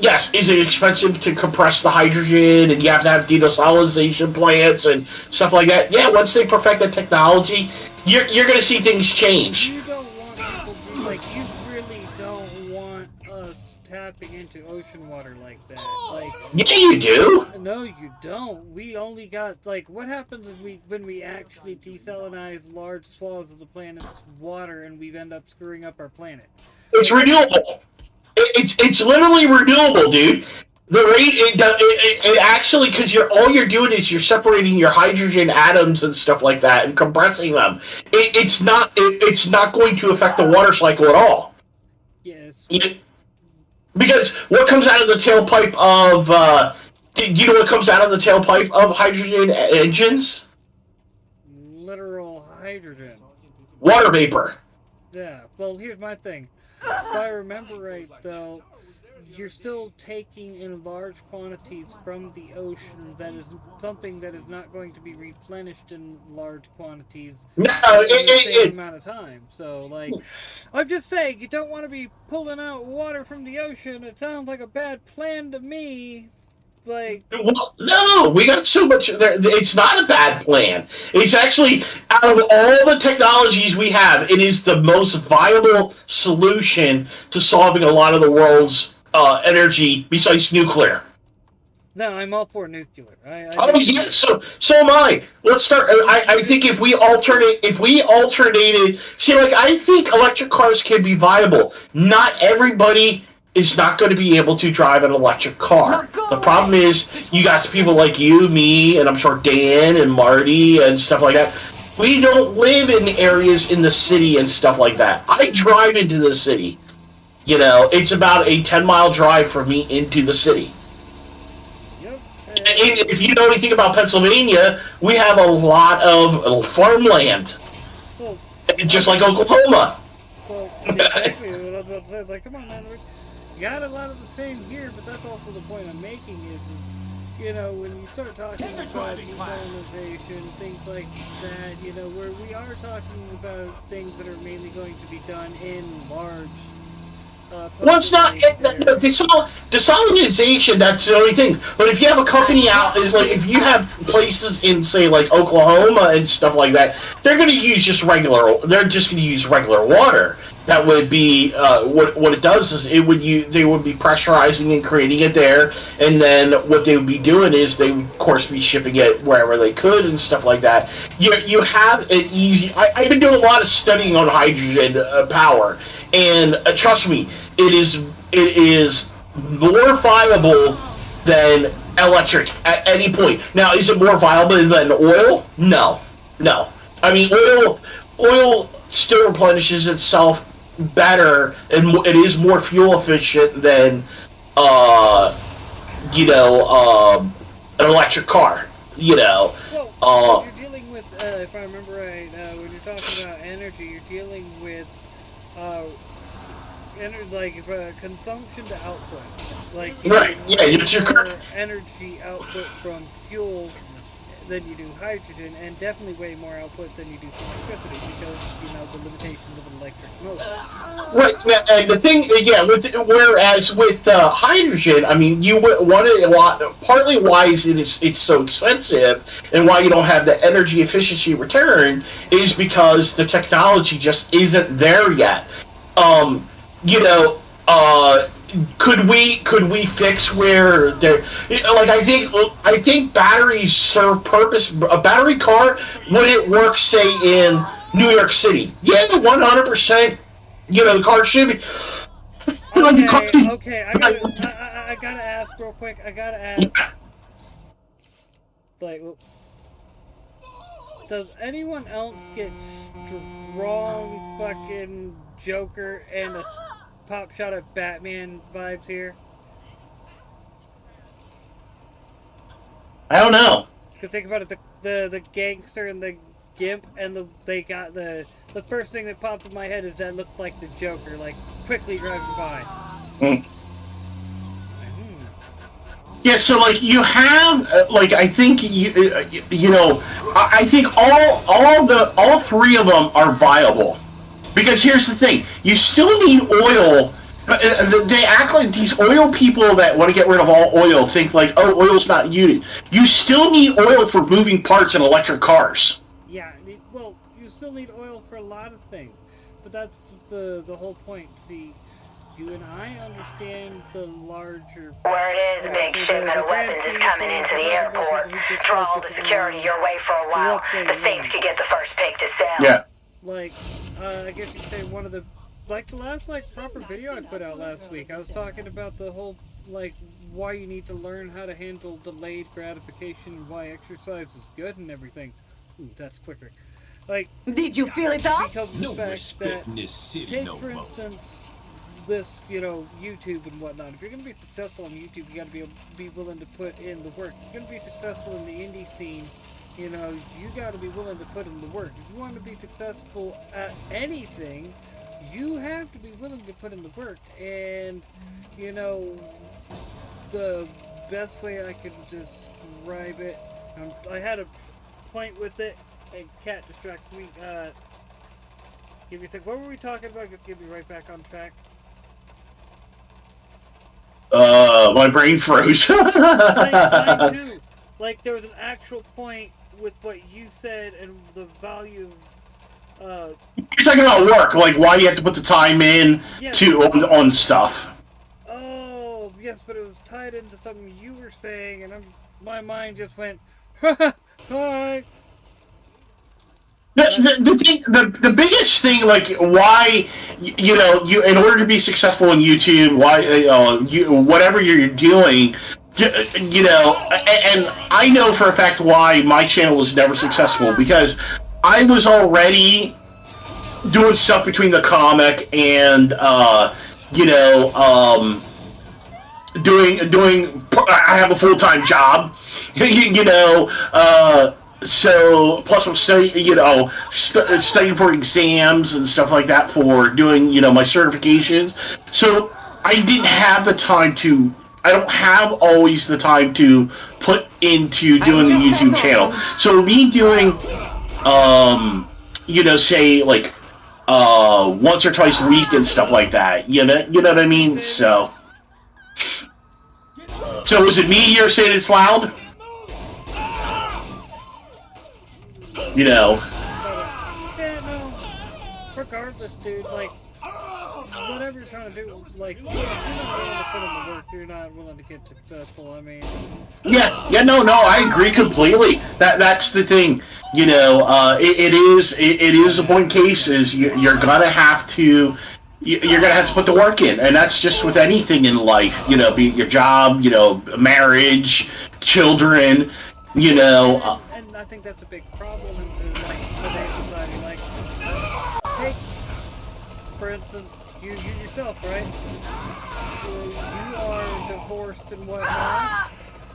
Yes, is it expensive to compress the hydrogen, and you have to have desalination plants and stuff like that? Yeah, once they perfect that technology, you're going to see things change. You don't want people to, like, you really don't want us tapping into ocean water like that. Like, Yeah, you do. no, you don't. We only got, like, what happens when we actually desalinize large swaths of the planet's water and we end up screwing up our planet? It's renewable. It's literally renewable, dude. The rate it actually, because all you're doing is you're separating your hydrogen atoms and stuff like that and compressing them. It's not going to affect the water cycle at all. Yes. Because what comes out of the tailpipe of do you know what comes out of the tailpipe of hydrogen engines? Literal hydrogen. Water vapor. Yeah. Well, here's my thing. If I remember right, though, you're still taking in large quantities from the ocean. That is something that is not going to be replenished in large quantities No, in the same amount of time. So, like, I'm just saying, you don't want to be pulling out water from the ocean. It sounds like a bad plan to me. Like, well, no, we got so much. It's not a bad plan. It's actually, out of all the technologies we have, it is the most viable solution to solving a lot of the world's energy besides nuclear. no, I'm all for nuclear. Yeah, so am I. Let's start. I think if we alternated, see, like, I think electric cars can be viable. Not everybody is not going to be able to drive an electric car. The problem is, you got people like you, me, and I'm sure Dan and Marty and stuff like that. We don't live in areas in the city and stuff like that. I drive into the city. You know, it's about a 10-mile drive for me into the city. Yep. And if you know anything about Pennsylvania, we have a lot of farmland. Well, Just like Oklahoma. Well, exactly what I was about to say. It's like, come on, man. We got a lot of the same here, but that's also the point I'm making is you know, when you start talking about decolonization, things like that, you know, where we are talking about things that are mainly going to be done in large well, it's not desalinization. That's the only thing. But if you have a company out, is like if you have places in, say, like Oklahoma and stuff like that, they're going to use just regular. They're just going to use regular water. that would be what it does is they would be pressurizing and creating it there, and then what they would be doing is they would of course be shipping it wherever they could and stuff like that. You have an easy. I've been doing a lot of studying on hydrogen power, and trust me, it is more viable than electric at any point. Now, is it more viable than oil? No. I mean, oil still replenishes itself better, and it is more fuel efficient than, an electric car. Well, you're dealing with, if I remember right, when you're talking about energy, you're dealing with consumption to output. Like, right? Yeah, it's your more energy output from fuel than you do hydrogen, and definitely way more output than you do from electricity because the limitations of an electric motor. Right, and the thing, whereas with hydrogen, I mean, you want it a lot. Partly why it's so expensive, and why you don't have the energy efficiency return, is because the technology just isn't there yet. Could we fix where there? Like, I think batteries serve purpose. A battery car, would it work, say, in New York City? Yeah, 100%. The car should be. Okay. I gotta ask real quick. Like, does anyone else get strong fucking Joker and a pop shot at Batman vibes here? I don't know. Cause think about it, the gangster and the gimp and the first thing that popped in my head is that looked like the Joker, like quickly driving by. Yeah, so like you have I think I think all three of them are viable. Because here's the thing, you still need oil. They act like these oil people that want to get rid of all oil think like, oh, oil's not needed. You still need oil for moving parts in electric cars. Yeah, well, you still need oil for a lot of things. But that's the whole point. See, you and I understand the larger... Word is a big shipment of weapons is coming into the airport. Draw all the security your way for a while. The Saints could get the first pick to sell. Yeah. Like, I guess you could say one of the... Like, the last, proper video I put out last week, I was talking about the whole, why you need to learn how to handle delayed gratification and why exercise is good and everything. Ooh, that's quicker. Did you feel it all? Because of the fact that, take, for instance, this, YouTube and whatnot. If you're going to be successful on YouTube, you got to be willing to put in the work. If you're going to be successful in the indie scene, you got to be willing to put in the work. If you want to be successful at anything, you have to be willing to put in the work. And, the best way I could describe it, I had a point with it, and Cat distracted me. Give me a sec. What were we talking about? Just get me right back on track. My brain froze. Mine too. There was an actual point with what you said and the value of... You're talking about work, why you have to put the time in on stuff. Oh, yes, but it was tied into something you were saying, and my mind just went, hi. The biggest thing, why, you in order to be successful in YouTube, why, whatever you're doing, and I know for a fact why my channel was never successful, because I was already doing stuff between the comic and, doing, I have a full-time job, so, plus I'm studying, studying for exams and stuff like that for doing, my certifications. So, I didn't have the time to, I don't have always the time to put into doing the YouTube channel. So, me doing, say, once or twice a week and stuff like that, you know what I mean? So is it me here saying it's loud? Yeah, no. Regardless, dude, whatever you're trying to do, like, you're not willing to put in the work, you're not willing to get successful, I mean... Yeah, no, I agree completely. That's the thing, you know, it is a point case, is you're gonna have to... You're gonna have to put the work in, and that's just with anything in life, you know, be it your job, you know, marriage, children, you know... And I think that's a big problem in like, today's society, like, take, for instance, you yourself, right? You are divorced and whatnot,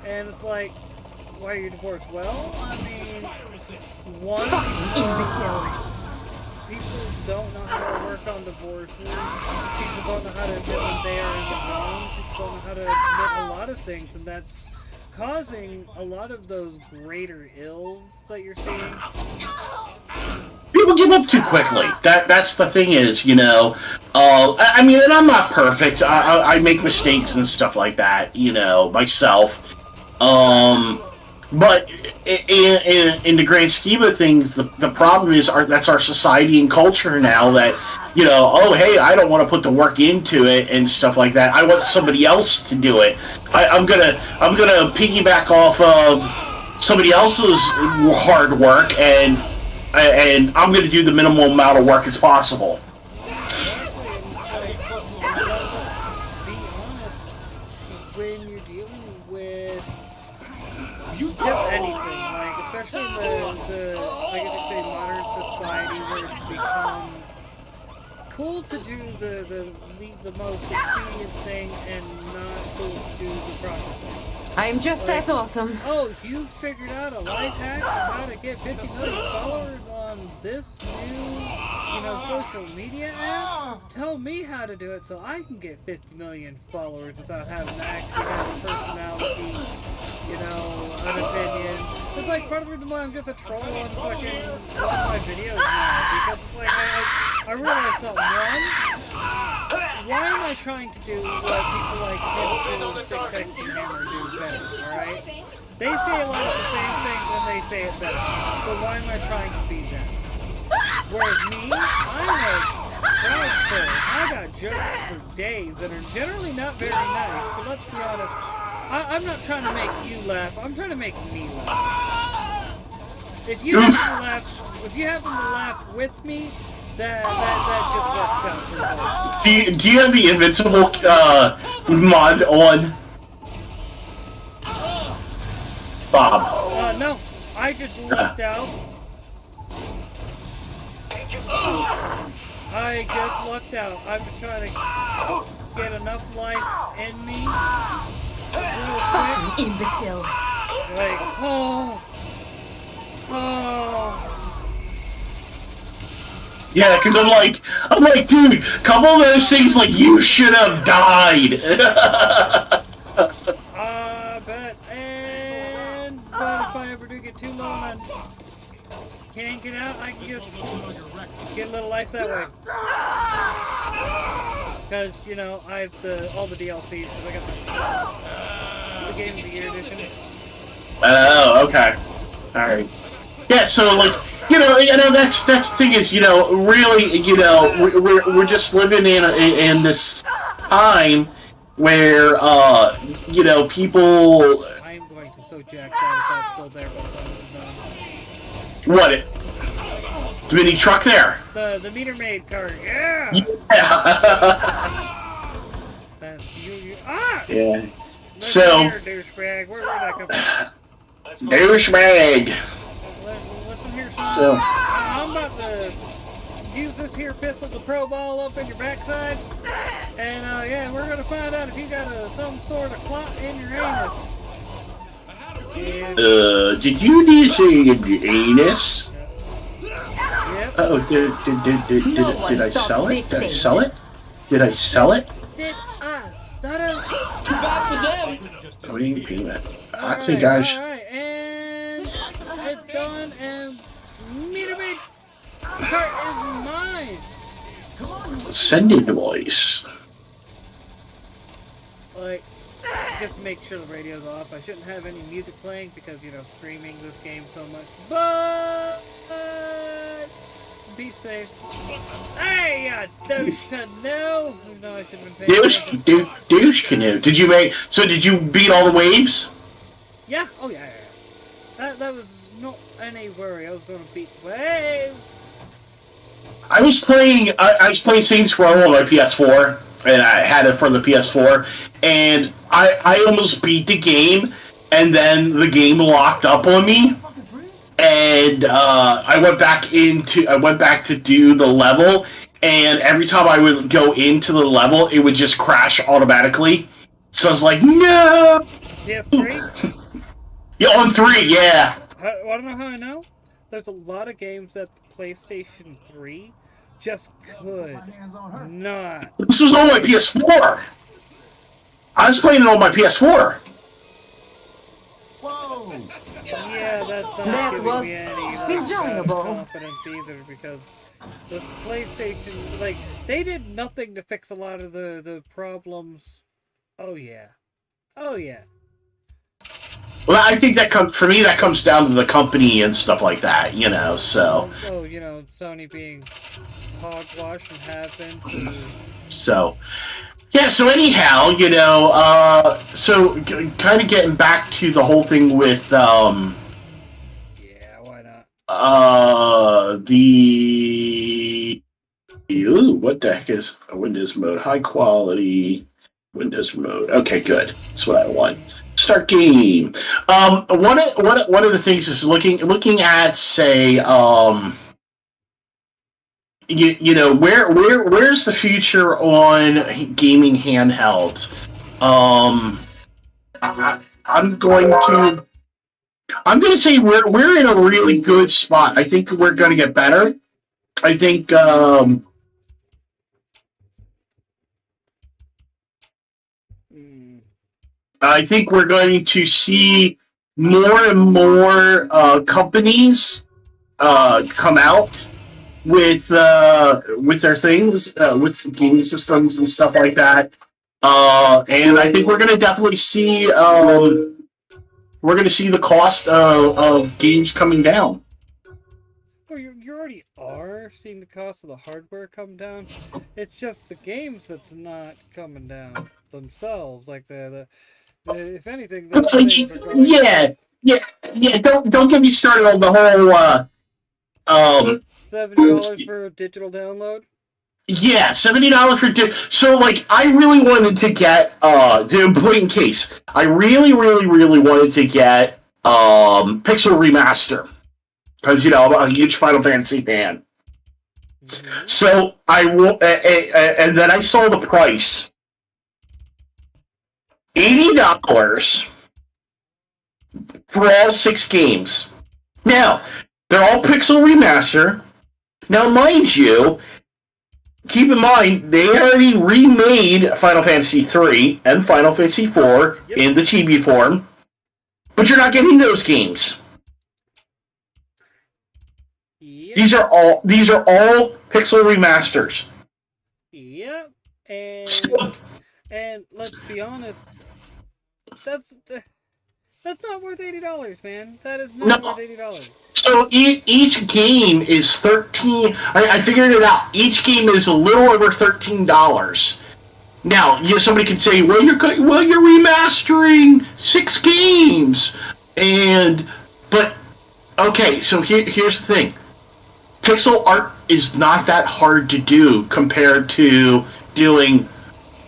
and it's like, why are you divorced? Well, I mean, one, people don't know how to work on divorces, people don't know how to admit when they are in the wrong, people don't know how to admit a lot of things, and that's causing a lot of those greater ills that you're seeing. People give up too quickly. That's the thing is, you know, I mean, and I'm not perfect. I make mistakes and stuff like that, you know, myself. But in the grand scheme of things, the problem is that's our society and culture now that, you know, oh, hey, I don't want to put the work into it and stuff like that. I want somebody else to do it. I'm gonna piggyback off of somebody else's hard work, and I'm gonna do the minimum amount of work as possible. When you're dealing with just anything, like especially in the I guess say modern society where it's become cool to do the most expedient thing and not cool to do the proper thing. I'm just that awesome. Oh, you figured out a life hack on how to get 50 million followers on this new, you know, social media app? Tell me how to do it so I can get 50 million followers without having to actually have a personality, you know, an opinion. It's like part of the reason why I'm just a troll on fucking one of my videos now, because it's like, I realize something. One, why am I trying to do what people like Pimple, Six X, and Hammer do better, alright? They say a lot of the same things when they say it better, so why am I trying to be them? Whereas me, I'm a proud soul. I got jokes for days that are generally not very nice, but let's be honest, I'm not trying to make you laugh, I'm trying to make me laugh. If you happen to laugh with me, that just works out for me. Do you have the invincible mod on? Bob. No, I just left out. I just lucked out. I'm just trying to get enough life in me. Fucking imbecile. Like, oh. Yeah, because I'm like, dude, a couple of those things, like, you should have died. But if I ever do get too low and I can't get out, I can just get a little life that way. Because, you know, I have all the DLCs, because I got the Game of the Year edition. Oh, okay. Alright. Yeah, so, like, you know, that's the thing is, you know, really, you know, we're just living in this time where, you know, people... I am going to so jack out if I'm still there by the time it's done. What? The mini truck there? The meter maid car, yeah! That's you, Yeah. Listen So... here, douchebag, where did that come from? Douchebag! Listen here, son. So... I'm about to use this here pistol to probe all up in your backside, and yeah, we're gonna find out if you got some sort of clot in your anus. Did you need to say anus? Yep. Oh, did I sell it? Did I sell it? Did I sell it? Did I stutter? Too bad for them. What do you mean? I think I should. Alright, and it's done, and meter maid cart is mine. Send invoice. Like, just to make sure the radio's off. I shouldn't have any music playing because, you know, streaming this game so much. But Be safe. Hey, douche canoe! No, I should have been paying Douche canoe. Did you make... So did you beat all the waves? Yeah. Oh, yeah. That was not any worry. I was going to beat the wave. I was playing Saints Row on my PS4, and I had it for the PS4, and I almost beat the game, and then the game locked up on me, and I went back to do the level, and every time I would go into the level, it would just crash automatically. So I was like, no. PS3? Yeah, on 3, yeah. Want to know how I know? There's a lot of games that the PlayStation 3 just could not. This was on my PS4. I was playing it on my PS4. Whoa! Yeah, that was enjoyable. Confidence either, because the PlayStation, like, they did nothing to fix a lot of the problems. Oh yeah. Well, I think that comes down to the company and stuff like that, so. Oh, Sony being hogwash and have been. So, yeah, so anyhow, so kind of getting back to the whole thing with, yeah, why not? What the heck is a Windows mode? High quality Windows mode. Okay, good. That's what I want. Start game. One of the things is looking at, say, where's the future on gaming handheld? I'm going to say we're in a really good spot. I think we're going to get better. I think we're going to see more and more companies come out with their things, with gaming systems and stuff like that. And I think we're going to definitely see the cost of games coming down. Well, you already are seeing the cost of the hardware come down. It's just the games that's not coming down themselves. Like if anything, the things are going yeah. Don't get me started on the whole $70 for a digital download. Yeah, $70 for so like I really wanted to get to put in case. I really wanted to get Pixel Remaster because I'm a huge Final Fantasy fan. Mm-hmm. So and then I saw the price. $80 for all 6 games. Now, they're all Pixel Remaster. Now, mind you, keep in mind, they already remade Final Fantasy III and Final Fantasy IV in the chibi form, but you're not getting those games. Yep. These are all Pixel Remasters. Yep, and let's be honest, that's not worth $80, man. That is not worth $80. So each game is $13. I figured it out. Each game is a little over $13. Now, somebody could say, "Well, you're remastering 6 games," but okay. So here's the thing: pixel art is not that hard to do compared to doing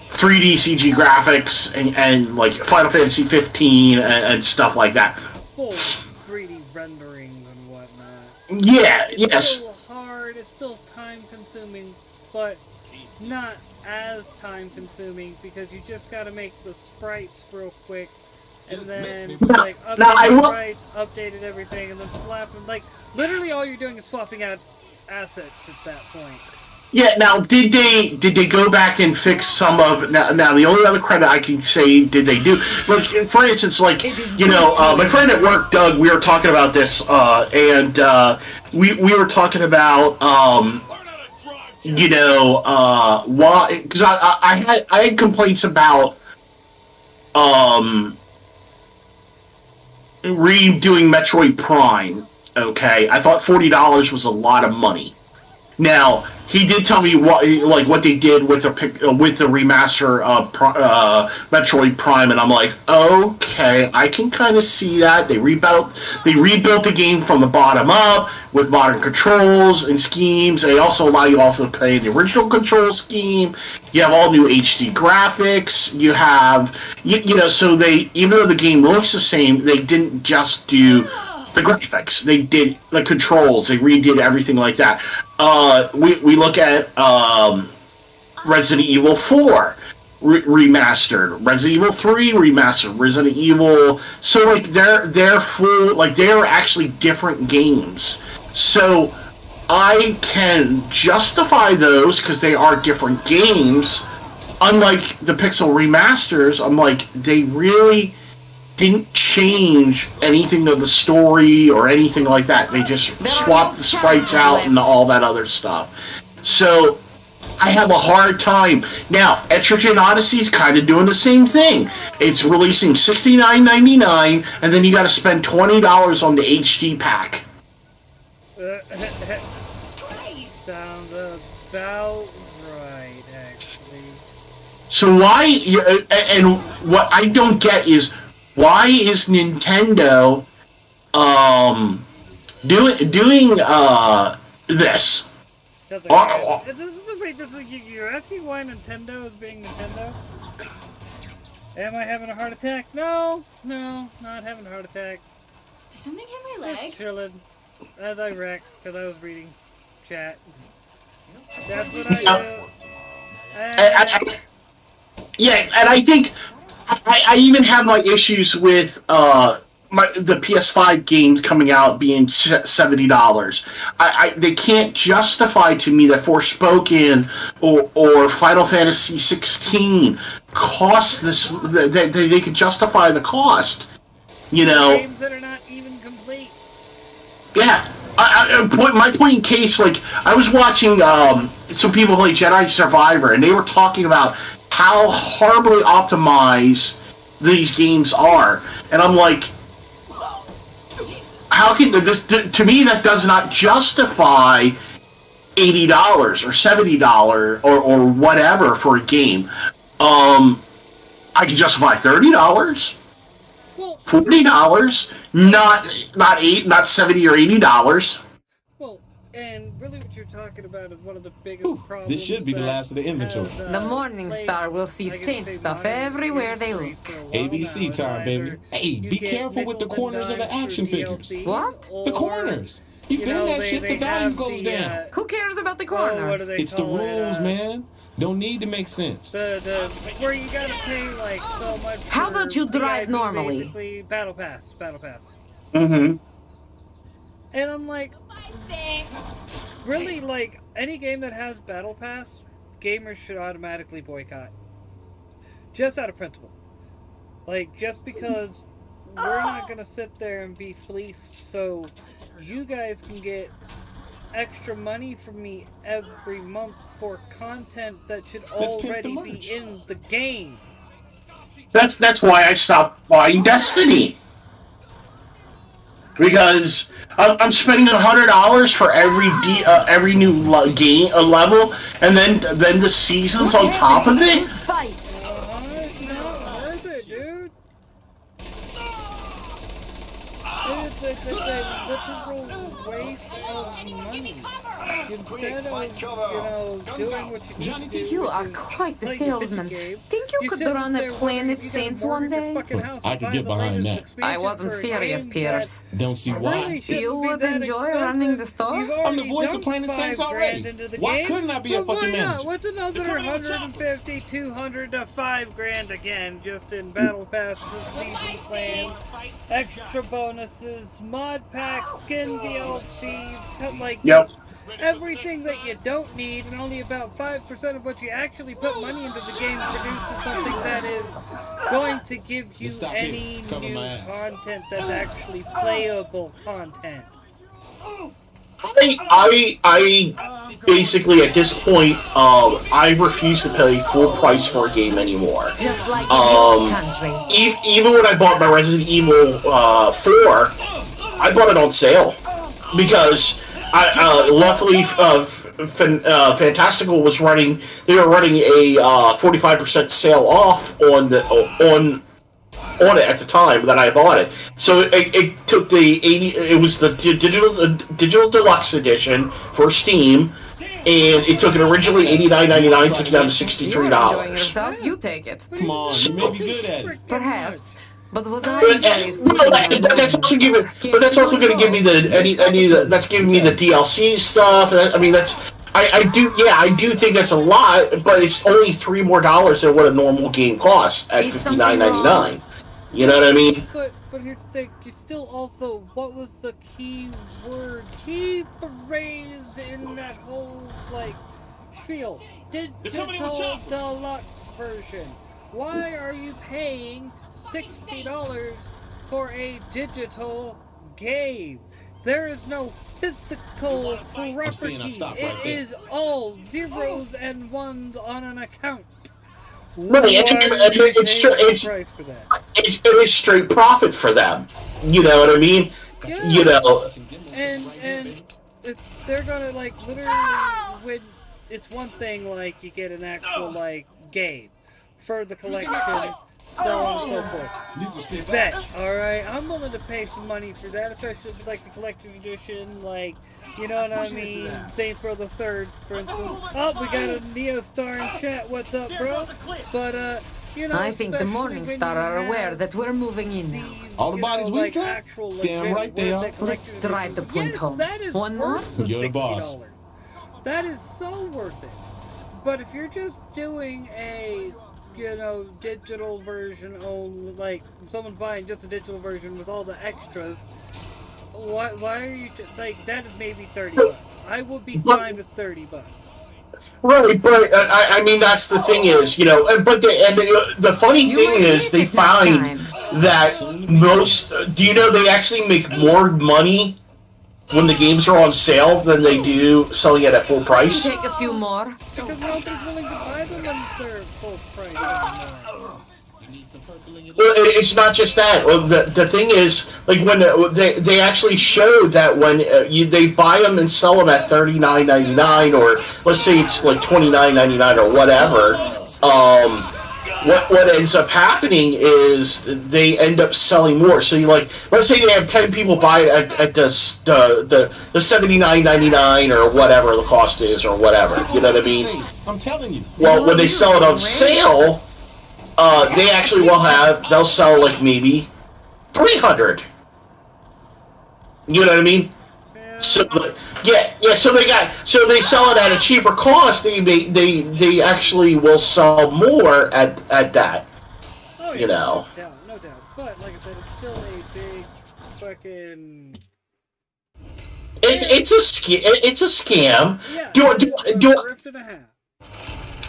3D CG graphics and like Final Fantasy 15 and stuff like that. Full 3D renderings and whatnot. Yeah, it's still hard, it's still time consuming, but not as time consuming because you just gotta make the sprites real quick and then like updated everything and then slap them. Like literally all you're doing is swapping out assets at that point. Yeah. Now, did they go back and fix some of now? The only other credit I can say did they do, like for instance, like my friend at work, Doug, we were talking about this, and we were talking about why, because I had complaints about redoing Metroid Prime. Okay, I thought $40 was a lot of money. Now, he did tell me what they did with the remaster of Metroid Prime, and I'm like, okay, I can kind of see that. They rebuilt the game from the bottom up with modern controls and schemes. They also allow you also to play the original control scheme. You have all new HD graphics. You have so they, even though the game looks the same, they didn't just do the graphics. They did the controls. They redid everything like that. We look at Resident Evil 4 remastered, Resident Evil 3 remastered, Resident Evil. So like they're full, like they are actually different games. So I can justify those because they are different games. Unlike the Pixel remasters, I'm like, they really didn't change anything of the story or anything like that. They just swapped the sprites out and all that other stuff. So I have a hard time. Now, Etrigan Odyssey is kind of doing the same thing. It's releasing $69.99, and then you got to spend $20 on the HD pack. Sounds about right, actually. So why? And what I don't get is, why is Nintendo doing this? You're asking why Nintendo is being Nintendo? Am I having a heart attack? No, not having a heart attack. Did something hit my leg? Just chilling as I wrecked because I was reading chat. That's what I do. Yeah, and I think I even have my issues with the PS5 games coming out being $70. They can't justify to me that Forspoken or Final Fantasy 16 cost this. They could justify the cost. Games that are not even complete. Yeah. My point in case, like, I was watching some people play Jedi Survivor, and they were talking about how horribly optimized these games are, and I'm like, how can this? To me, that does not justify $80 or $70 or whatever for a game. I can justify $30, $40, not $70 or $80. Well, and really, what you're talking about is one of the biggest problems. This should be the last of the inventory. The Morning Star will see Saint stuff everywhere they look. ABC time, baby. Hey, be careful with the corners of the action figures. What? The corners. You bend that shit, the value goes down. Who cares about the corners? It's the rules, man. Don't need to make sense. Where you gotta pay like so much. How about you drive normally? Basically, battle pass. Mm-hmm. And I'm like, really, like, any game that has battle pass, gamers should automatically boycott. Just out of principle. Like, just because we're not gonna sit there and be fleeced so you guys can get extra money from me every month for content that should already be in the game. That's why I stopped buying Destiny. Because I'm spending $100 for every new game level, and then the seasons on top of it. It's not worth it, dude. It's a literal waste of money. Instead of, doing what you need to do. You are quite the salesman. Think you could run a Planet Saints one day? I could get behind that. I wasn't serious, Pierce. Don't see why. You would enjoy running the store? I'm the voice of Planet Saints already. Why couldn't I be a fucking manager? What's another 150, 200 to $5,000 again, just in battle passes, season plans, extra bonuses, mod packs, skin DLCs, like everything that you don't need, and only about 5% of what you actually put money into the game produces something that is going to give you any new content that's actually playable content. I basically at this point I refuse to pay full price for a game anymore. Just like in your country. Even when I bought my Resident Evil 4, I bought it on sale because I luckily Fantastical was running. They were running a 45% sale off on it at the time that I bought it. So it took the 80. It was the digital deluxe edition for Steam, and it took it originally $89.99, took it down to $63. You're enjoying yourself, you take it. Come on, you may be good at it. Perhaps. But what I enjoy is that's also giving. But that's also going to give me that's giving me the DLC stuff. I mean, I do think that's a lot, but it's only $3 more than what a normal game costs at $59.99. You know what I mean? But here's the thing. You still also, what was the key phrase in that whole spiel? Digital deluxe version. Why are you paying $60 for a digital game? There is no physical property. It is all zeros and ones on an account. Right, it is straight profit for them. You know what I mean? Yeah. You know. And if they're gonna literally when it's one thing you get an actual game for the collection, so on and so forth. Bet, alright, I'm willing to pay some money for that, especially the collector's edition, you know what I mean? Saints Row the Third, for instance. Oh, we got a Neo Star in chat. What's up, bro? But you know, I think the Morningstar are aware that we're moving in now. All the bodies we drop? Damn right they are. Let's drive the point home. One more? You're the boss. That is so worth it. But if you're just doing a digital version only, someone's buying just a digital version with all the extras, why are you that is maybe $30. I would be fine with $30. Right, but I mean that's the thing is, but the funny thing is they find that most. Do you know they actually make more money when the games are on sale than they do selling it at full price? Take a few more. Because nobody's willing to buy them when they're full price anymore. Well, it's not just that. Well, the thing is, when they actually showed that when they buy them and sell them at $39.99, or let's say it's $29.99 or whatever, what ends up happening is they end up selling more. So let's say they have 10 people buy it at the $79.99 or whatever the cost is or whatever. You know what I mean? I'm telling you. Well, when they sell it on sale. They actually they'll sell maybe 300. You know what I mean? So so they sell it at a cheaper cost. They actually will sell more at that. Oh, yeah, you know. No doubt. But like I said, it's still a big fucking. It's a scam. Yeah.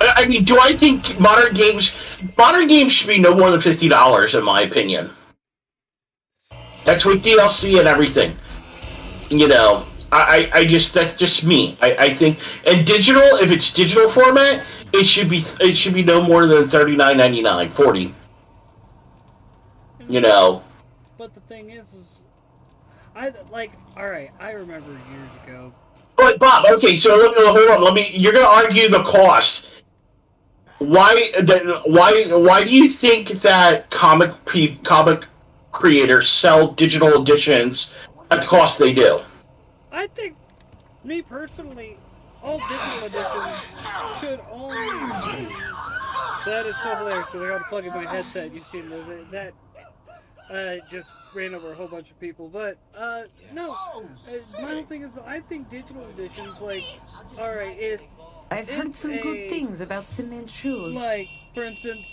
I mean, do I think modern games should be no more than $50 in my opinion? That's with DLC and everything. I just that's just me. I think, and digital, if it's digital format, it should be no more than $39.99, $40. But the thing is all right. I remember years ago. But Bob, okay, so hold on. You're gonna argue the cost. Why do you think that comic creators sell digital editions at the cost they do? I think, me personally, all digital editions should only be. That is so hilarious. So I got to plug in my headset. You see that just ran over a whole bunch of people. But no, my whole thing is I think digital editions all right, I've heard some good things about cement shoes. For instance,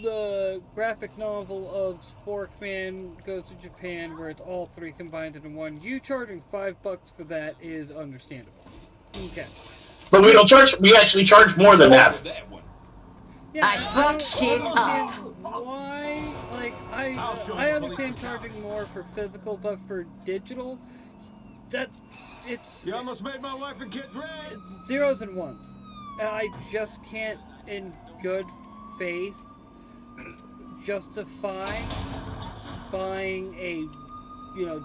the graphic novel of Spork Man Goes to Japan, where it's all three combined into one. You charging $5 for that is understandable. Okay. But we don't charge. We actually charge more than that. Yeah, I fuck shit up. Why? I understand charging more for physical, but for digital, it's. You almost made my wife and kids red. It's zeros and ones, and I just can't, in good faith, justify buying a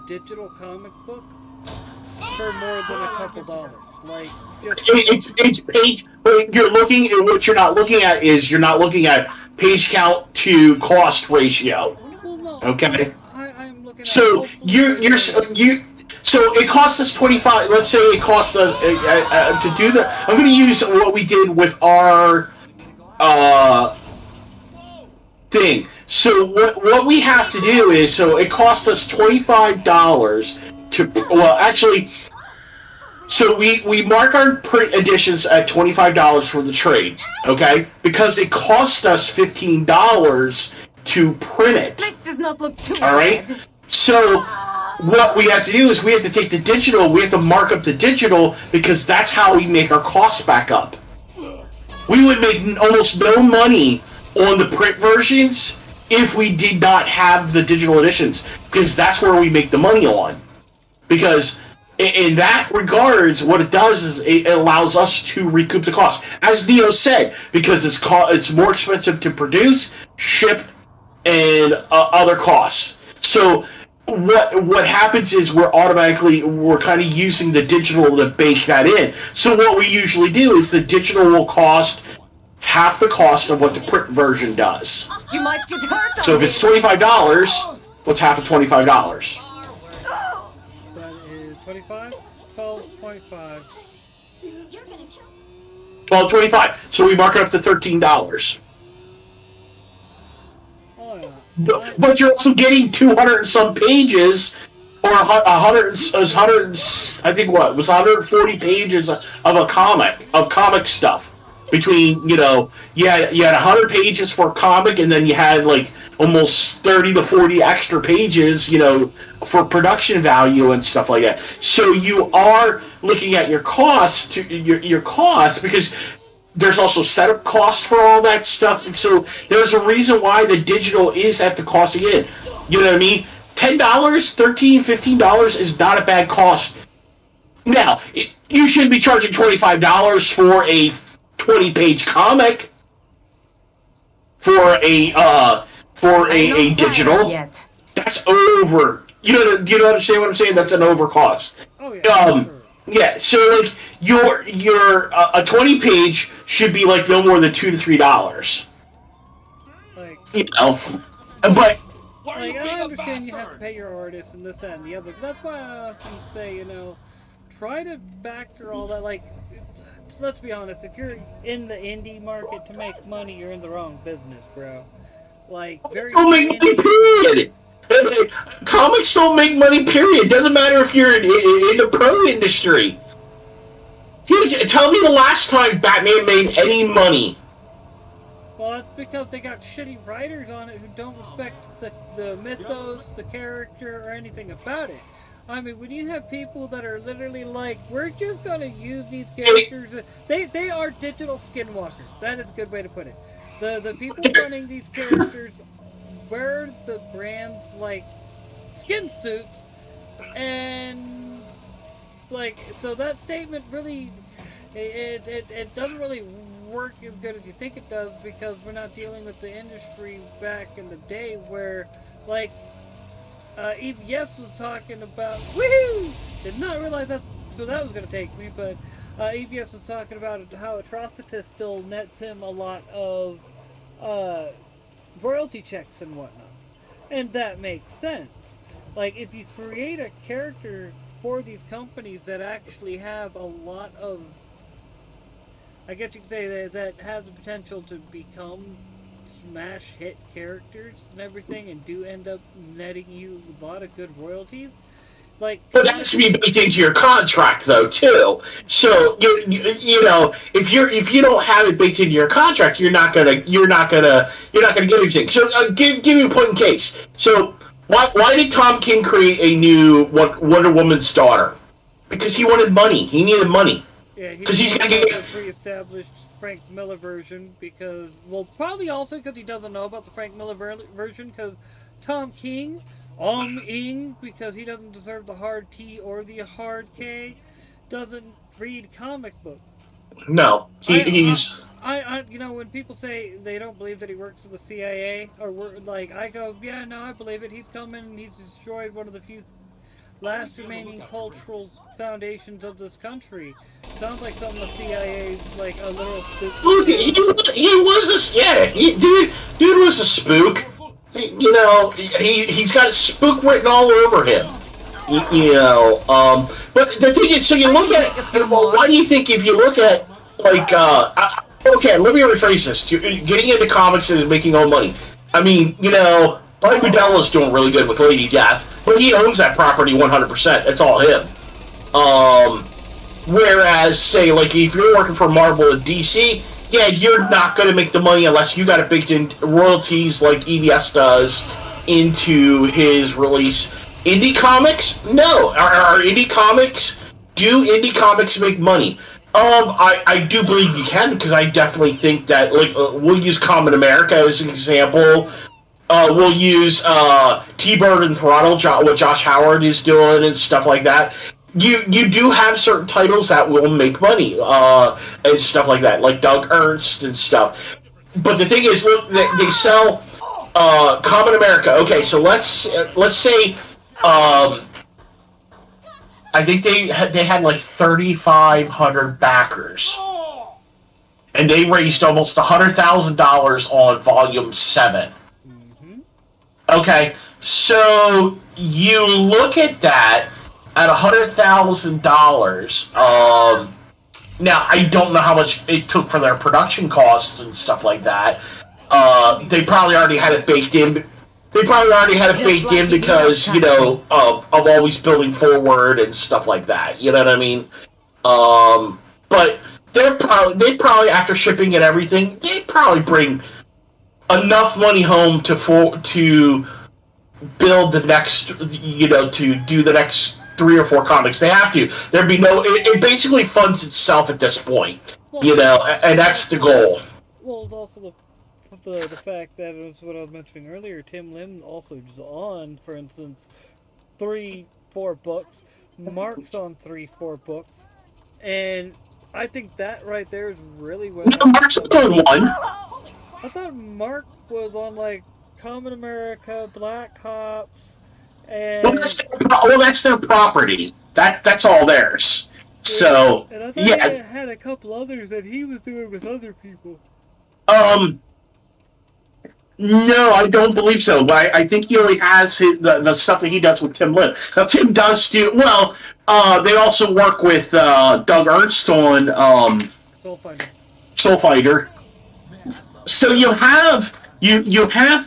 digital comic book for more than a couple dollars. Like, just it's page. What you're not looking at is you're not looking at page count to cost ratio. well, no. Okay. I'm looking at. So So it cost us 25. Let's say it cost us to do the. I'm going to use what we did with our thing. So what we have to do is, so it cost us $25 to. Well, actually, so we mark our print editions at $25 for the trade, okay? Because it cost us $15 to print it. This does not look too All right. bad. So what we have to do is we have to take the digital. We have to mark up the digital because that's how we make our costs back up. We would make almost no money on the print versions if we did not have the digital editions, because that's where we make the money on. Because in that regards, what it does is it allows us to recoup the cost. As Neo said, because it's more expensive to produce, ship, and other costs. So what happens is we're kind of using the digital to bake that in. So what we usually do is the digital will cost half the cost of what the print version does. You might get hurt. So if it's $25, what's half of $25? That is 25, 12.5. $12.25. So we mark it up to $13. Oh yeah. But you're also getting 200 and some pages, or 100. I think what was 140 pages of comic stuff. Between you had 100 pages for comic, and then you had like almost 30 to 40 extra pages, for production value and stuff like that. So you are looking at your costs because there's also setup costs for all that stuff, and so there's a reason why the digital is at the cost again. You know what I mean? $10, $13, $15 is not a bad cost. Now, you shouldn't be charging $25 for a 20-page comic for a digital. Yet. That's over. You understand what I'm saying? That's an overcost. Oh yeah. Yeah, so like your a 20-page should be like no more than $2 to $3. Like, but I understand you have to pay your artists and this, that, and the other. That's why I often say, try to factor all that. Like, let's be honest, if you're in the indie market to make money, you're in the wrong business, bro. Like, don't make money, period. Comics don't make money, period. Doesn't matter if you're in the pro industry. Tell me the last time Batman made any money. Well, that's because they got shitty writers on it who don't respect the mythos, the character, or anything about it. I mean, when you have people that are literally like, we're just going to use these characters, they are digital skinwalkers. That is a good way to put it. The people running these characters wear the brand's, like, skin suit, and, like, so that statement really, it doesn't really work as good as you think it does, because we're not dealing with the industry back in the day where, like, EVS was talking about, woohoo! Did not realize that's where that was going to take me, but EVS was talking about how Atrocitus still nets him a lot of royalty checks and whatnot. And that makes sense. Like, if you create a character for these companies that actually have a lot of, I guess you could say that has the potential to become smash hit characters and everything, and do end up netting you a lot of good royalties. Like, but that has to be baked into your contract, though, too. So if you don't have it baked into your contract, you're not gonna get anything. So give me a point in case. So why did Tom King create a new Wonder Woman's daughter? Because he wanted money. He needed money. Yeah, because he's gonna get a pre-established Frank Miller version. Because, well, probably also because he doesn't know about the Frank Miller version. Because Tom King. Because he doesn't deserve the hard T or the hard K, doesn't read comic books. No, he's. When people say they don't believe that he works for the CIA, I go, yeah, no, I believe it. He's come in and he's destroyed one of the few last remaining cultural foundations of this country. Sounds like something the CIA, like a little spook. Look, he was dude was a spook. You know, he's got spook written all over him. You know, but the thing is, so you look at, why do you think if you look at, like, okay, let me rephrase this. Getting into comics and making all money. I mean, you know, Brian Budella's doing really good with Lady Death, but he owns that property 100%. It's all him. Whereas, say, like, if you're working for Marvel and DC, yeah, you're not going to make the money unless you got a baked in royalties like EVS does into his release. Indie comics? No. Are indie comics? Do indie comics make money? I do believe you can, because I definitely think that, like, we'll use Common America as an example. We'll use T-Bird and Throttle, what Josh Howard is doing and stuff like that. You do have certain titles that will make money and stuff like that, like Doug Ernst and stuff. But the thing is, look, they sell Common America. Okay, so let's say I think they had like 3,500 backers, and they raised almost $100,000 on Volume 7. Mm-hmm. Okay, so you look at that at $100,000. Now I don't know how much it took for their production costs and stuff like that. They probably already had it baked in. Because, you know, of always building forward and stuff like that. You know what I mean? But they'd probably after shipping and everything, they'd probably bring enough money home to build the next, you know, to do the next 3 or 4 comics. They have to. There'd be no. It basically funds itself at this point. Well, you know, and that's the goal. Well, also the fact that it was what I was mentioning earlier. Tim Lim also is on, for instance, 3-4 books. Mark's on 3-4 books, and I think that right there is really what. No, Mark's on one. I thought Mark was on like Common America, Black Ops, and well, that's their property. That's all theirs. So and I thought yeah, he had a couple others that he was doing with other people. No, I don't believe so. But I think he only has the stuff that he does with Tim Lim. Now, Tim does do well. They also work with Doug Ernst on Soul Fighter. So you have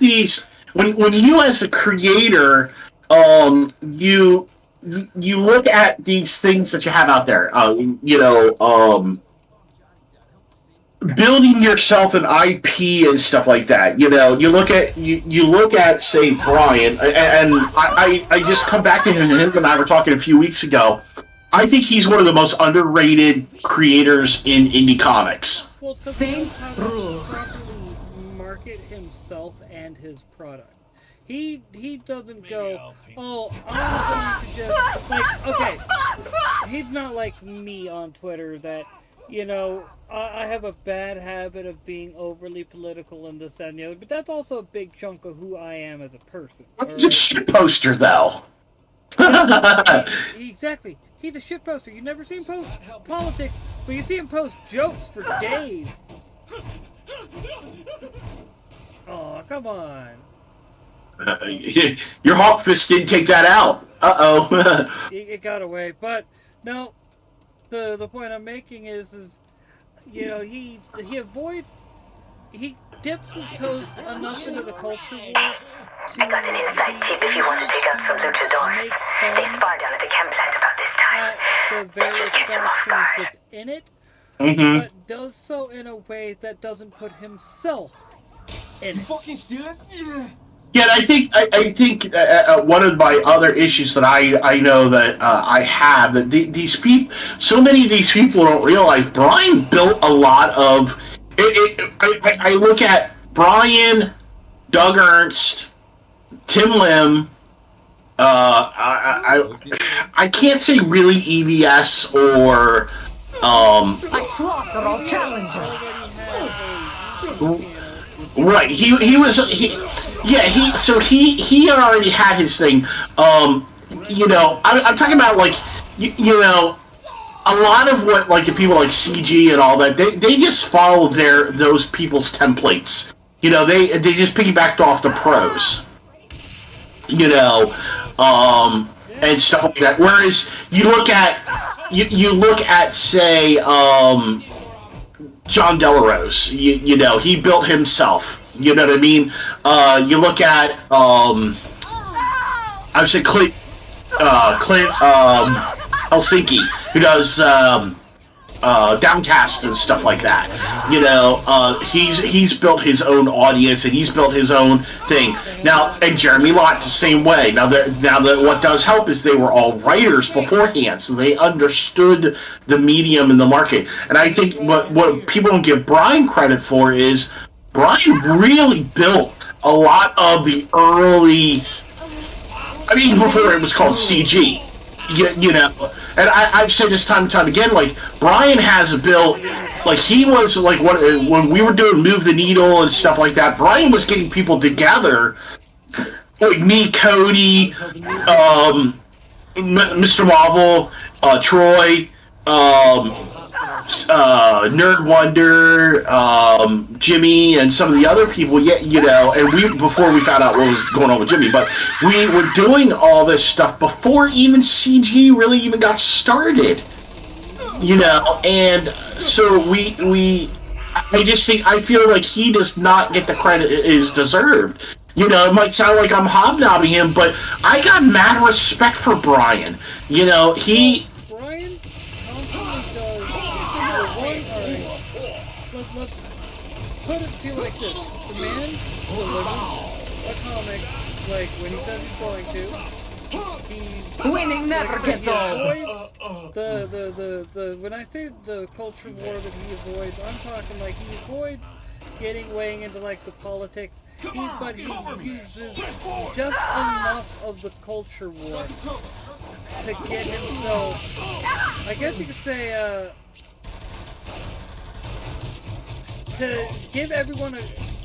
these when you as a creator, you look at these things that you have out there. You know. Building yourself an IP and stuff like that, you know. You look at say Brian, and I just come back to him and I were talking a few weeks ago. I think he's one of the most underrated creators in indie comics. Well, Saints rule. Market himself and his product. He doesn't go, oh, I'm going to just like, okay. He's not like me on Twitter that, you know, I have a bad habit of being overly political and this, that, and the other, but that's also a big chunk of who I am as a person. He's a shitposter, though. Exactly. He's a shitposter. You never see him post politics, but you see him post jokes for days. Oh, come on. Your Hawk Fist didn't take that out. Uh-oh. It got away, but no. The point I'm making is you know, he dips his toes enough into the culture wars to I got an inside tip if you want to take out some luchadores. They spar down at the campsite about this time. at the various factions within it, but does so in a way that doesn't put himself in it. Fucking steal it? Yeah. Yeah, I think one of my other issues that I know that I have that these people, so many of these people don't realize. Brian built a lot of. I look at Brian, Doug Ernst, Tim Lim. I can't say really EVS or. I slaughter all challengers. Right, he already had his thing. you know, I'm talking about like you know, a lot of what like the people like CG and all that, they just follow those people's templates. You know, they just piggybacked off the pros. You know, and stuff like that. Whereas you look at say John Delarose. You know, he built himself. You know what I mean? You look at I would say Clint Helsinki, who does Downcast and stuff like that. You know, he's built his own audience and he's built his own thing. Now, and Jeremy Lott the same way. Now that what does help is they were all writers beforehand, so they understood the medium and the market. And I think what people don't give Brian credit for is Brian really built a lot of the early. I mean, before it was called CG. You know, and I've said this time and time again, like, Brian has built, like, he was, like, when we were doing Move the Needle and stuff like that, Brian was getting people together, like me, Cody, Mr. Marvel, Troy, Nerd Wonder, Jimmy, and some of the other people, you know, and before we found out what was going on with Jimmy, but we were doing all this stuff before even CG really even got started, you know, and so I feel like he does not get the credit it is deserved. You know, it might sound like I'm hobnobbing him, but I got mad respect for Brian. You know, Brian constantly does. Let's put it to you like this: the man delivers a comic like when he says he's going to. Winning never gets old. The when I say the culture war that he avoids, I'm talking like he avoids weighing into like the politics. But he uses just enough of the culture war to get himself, I guess you could say, to give everyone,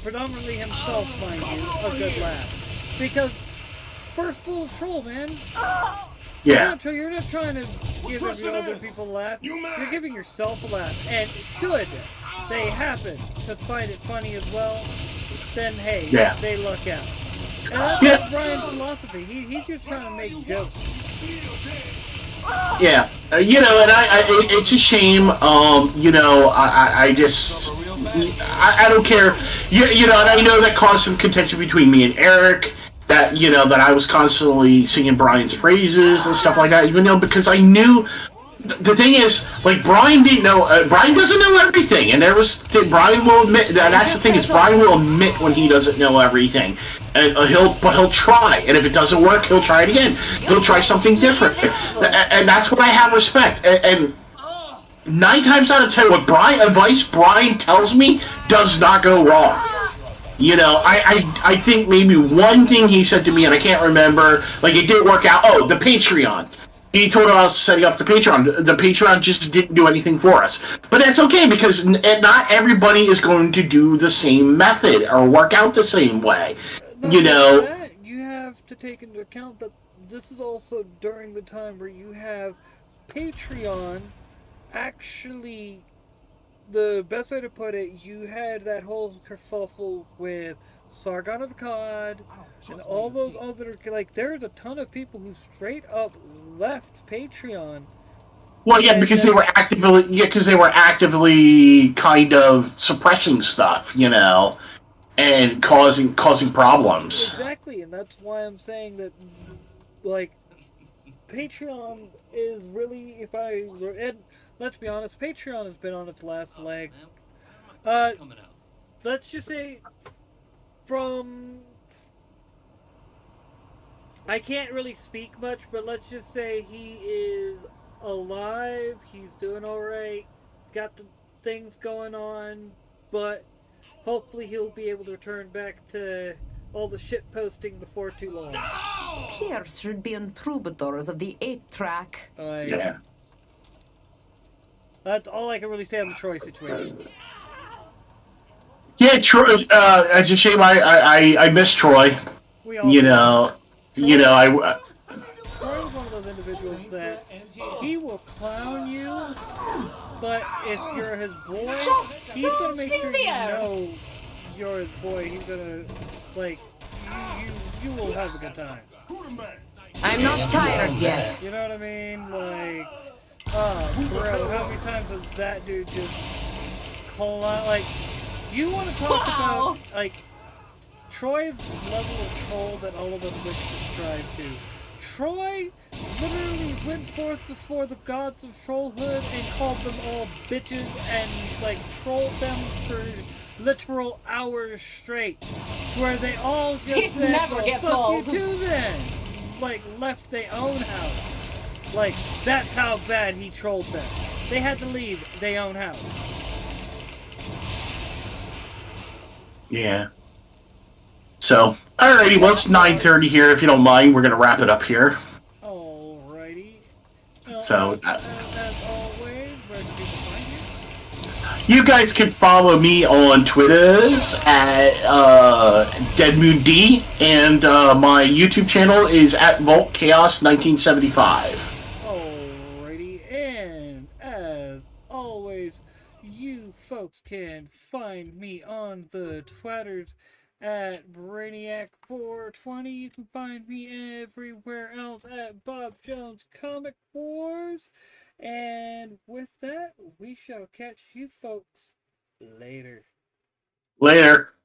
predominantly himself, mind you, a good laugh. Because first full troll, man. Yeah. You're not trying to give other people a laugh. You're giving yourself a laugh. And should they happen to find it funny as well, then hey, they luck out. And that's like Brian's philosophy. He's just trying to make jokes. Yeah, you know, and it's a shame. You know, I don't care. You know, and I know that caused some contention between me and Eric. That, you know, that I was constantly singing Brian's praises and stuff like that. Even though, because I knew. The thing is, like, Brian didn't know. Brian doesn't know everything, and Brian will admit that. That's the thing is, Brian will admit when he doesn't know everything, and he'll try. And if it doesn't work, he'll try it again. He'll try something different, and that's what I have respect. And 9 times out of 10, what advice Brian tells me does not go wrong. You know, I think maybe one thing he said to me, and I can't remember. Like, it didn't work out. Oh, the Patreon. He told us setting up the Patreon. The Patreon just didn't do anything for us. But that's okay, because not everybody is going to do the same method or work out the same way. You know, you have to take into account that this is also during the time where you have Patreon actually, the best way to put it, you had that whole kerfuffle with Sargon of Akkad, and all those other, like, there's a ton of people who straight up left Patreon. Well, yeah, because they were actively kind of suppressing stuff, you know, and causing problems. Exactly, and that's why I'm saying that, like, Patreon is really, and let's be honest, Patreon has been on its last leg. Let's just say, I can't really speak much, but let's just say he is alive, he's doing alright, got the things going on, but hopefully he'll be able to return back to all the shit posting before too long. Pierce should be in Troubadours of the 8th track. Yeah. That's all I can really say on the Troy situation. Yeah, Troy. It's a shame. I miss Troy. We all you know, Troy will clown you, but if you're his boy, he's gonna make sure you know you're his boy. He's gonna, like, you will have a good time. I'm not tired yet. You know what I mean? Like, oh, bro, how many times has that dude just like, you want to talk about, like, Troy's level of troll that all of us wish to strive to. Troy literally went forth before the gods of trollhood and called them all bitches and, like, trolled them for literal hours straight. Where they all just said, never gets old. You too then. Like, left their own house. Like, that's how bad he trolled them. They had to leave their own house. Yeah. So, alrighty, well, it's 9:30 here. If you don't mind, we're going to wrap it up here. Alrighty. So, as always, where can people find you guys can follow me on Twitters at DeadMoonD, and my YouTube channel is at VoltChaos1975. Alrighty, and as always, you folks can find me on the Twitters at Brainiac420. You can find me everywhere else at Bob Jones Comic Wars. And with that, we shall catch you folks later. Later.